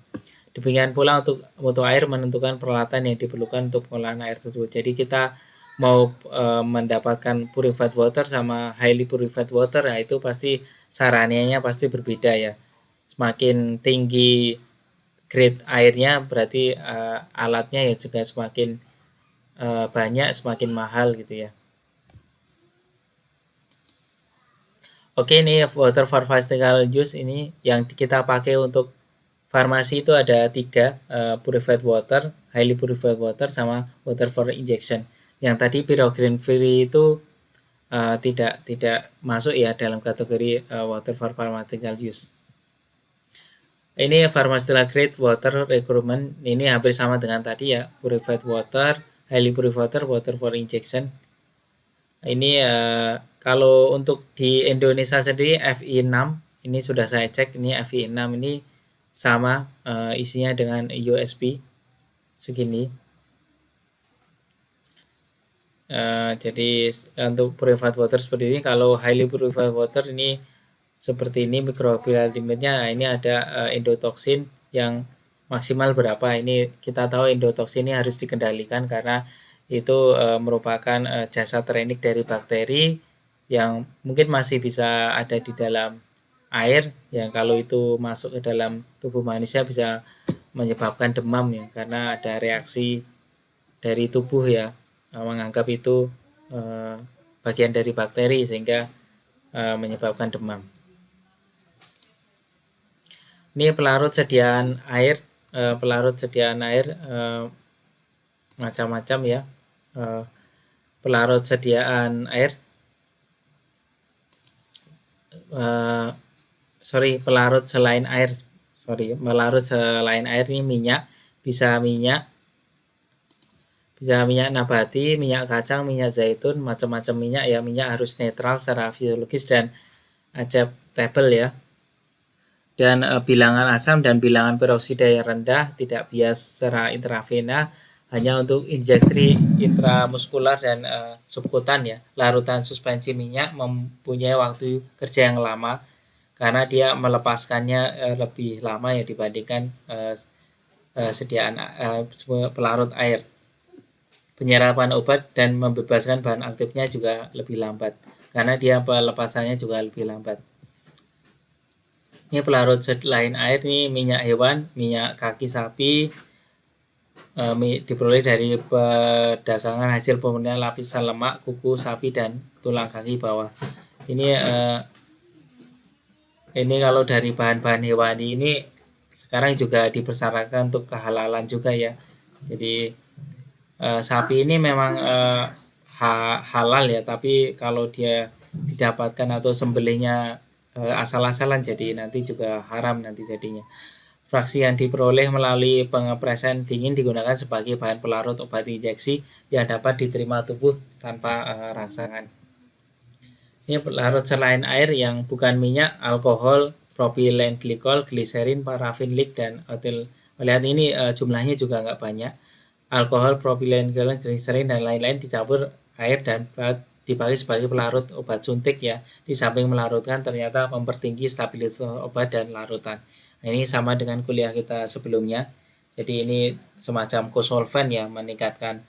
Demikian pula untuk mutu air menentukan peralatan yang diperlukan untuk pengolahan air tersebut. Jadi kita mau mendapatkan purified water sama highly purified water, nah itu pasti sarannya pasti berbeda ya. Semakin tinggi grade airnya berarti alatnya ya juga semakin banyak, semakin mahal gitu ya. Oke, ini water for pharmaceutical use ini yang kita pakai untuk farmasi itu ada 3, purified water, highly purified water, sama water for injection. Yang tadi pirogen free itu tidak masuk ya dalam kategori water for pharmaceutical use. Ini pharmaceutical grade water requirement, ini hampir sama dengan tadi ya, purified water, highly purified water, water for injection. Ini kalau untuk di Indonesia sendiri FI6 ini sudah saya cek, ini FI6 ini sama isinya dengan USP segini. Jadi untuk purified water seperti ini, kalau highly purified water ini seperti ini microbial limitnya, ini ada endotoxin yang maksimal berapa, ini kita tahu endotoxin ini harus dikendalikan karena itu merupakan jasa training dari bakteri yang mungkin masih bisa ada di dalam air yang kalau itu masuk ke dalam tubuh manusia bisa menyebabkan demam ya, karena ada reaksi dari tubuh ya menganggap itu bagian dari bakteri sehingga menyebabkan demam. Ini pelarut sediaan air, macam-macam ya. Pelarut sediaan air, pelarut selain air, ini minyak, bisa minyak nabati, minyak kacang, minyak zaitun, macam-macam minyak ya. Minyak harus netral secara fisiologis dan acceptable ya. Dan bilangan asam dan bilangan peroksida yang rendah, tidak bias secara intravena, hanya untuk injeksi intramuskular dan subkutan ya. Larutan suspensi minyak mempunyai waktu kerja yang lama karena dia melepaskannya lebih lama ya dibandingkan sediaan pelarut air. Penyerapan obat dan membebaskan bahan aktifnya juga lebih lambat karena dia pelepasannya juga lebih lambat. Ini pelarut selain air, ini minyak hewan, minyak kaki sapi, diperoleh dari perdagangan hasil pemurnian lapisan lemak kuku sapi dan tulang kaki bawah. Ini kalau dari bahan-bahan hewani ini sekarang juga dipersyaratkan untuk kehalalan juga ya. Jadi Sapi ini memang halal ya, tapi kalau dia didapatkan atau sembelihnya asal-asalan jadi nanti juga haram nanti jadinya. Fraksi yang diperoleh melalui pengepresan dingin digunakan sebagai bahan pelarut obat injeksi yang dapat diterima tubuh tanpa rangsangan. Ini pelarut selain air yang bukan minyak, alkohol, propilen glikol, gliserin, parafin leak, dan etil. Lihat ini jumlahnya juga nggak banyak. Alkohol, propilen gliserin, dan lain-lain dicampur air dan dipakai sebagai pelarut obat suntik ya. Di samping melarutkan ternyata mempertinggi stabilitas obat dan larutan. Nah, ini sama dengan kuliah kita sebelumnya. Jadi ini semacam kosolven ya, meningkatkan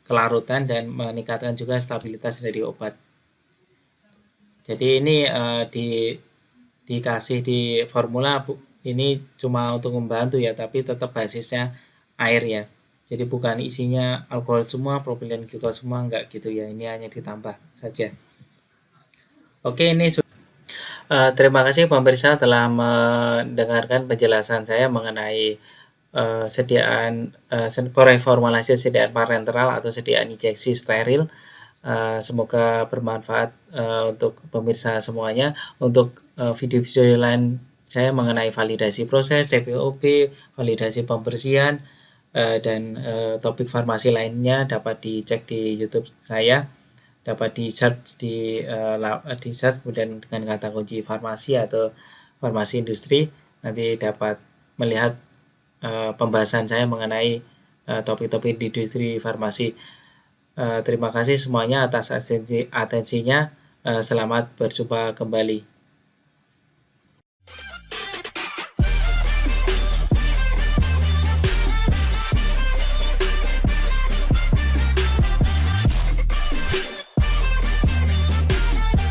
kelarutan dan meningkatkan juga stabilitas dari obat. Jadi ini dikasih di formula ini cuma untuk membantu ya, tapi tetap basisnya air ya. Jadi bukan isinya alkohol semua, propilen glikol semua, enggak gitu ya. Ini hanya ditambah saja. Oke, ini terima kasih pemirsa telah mendengarkan penjelasan saya mengenai sediaan reformulasi sediaan parenteral atau sediaan injeksi steril. Semoga bermanfaat untuk pemirsa semuanya. Untuk video-video lain saya mengenai validasi proses, CPOP, validasi pembersihan, dan topik farmasi lainnya dapat dicek di YouTube saya, dapat di-search di-search kemudian dengan kata kunci farmasi atau farmasi industri, nanti dapat melihat pembahasan saya mengenai topik-topik di industri farmasi. Terima kasih semuanya atas atensinya. Selamat berjumpa kembali.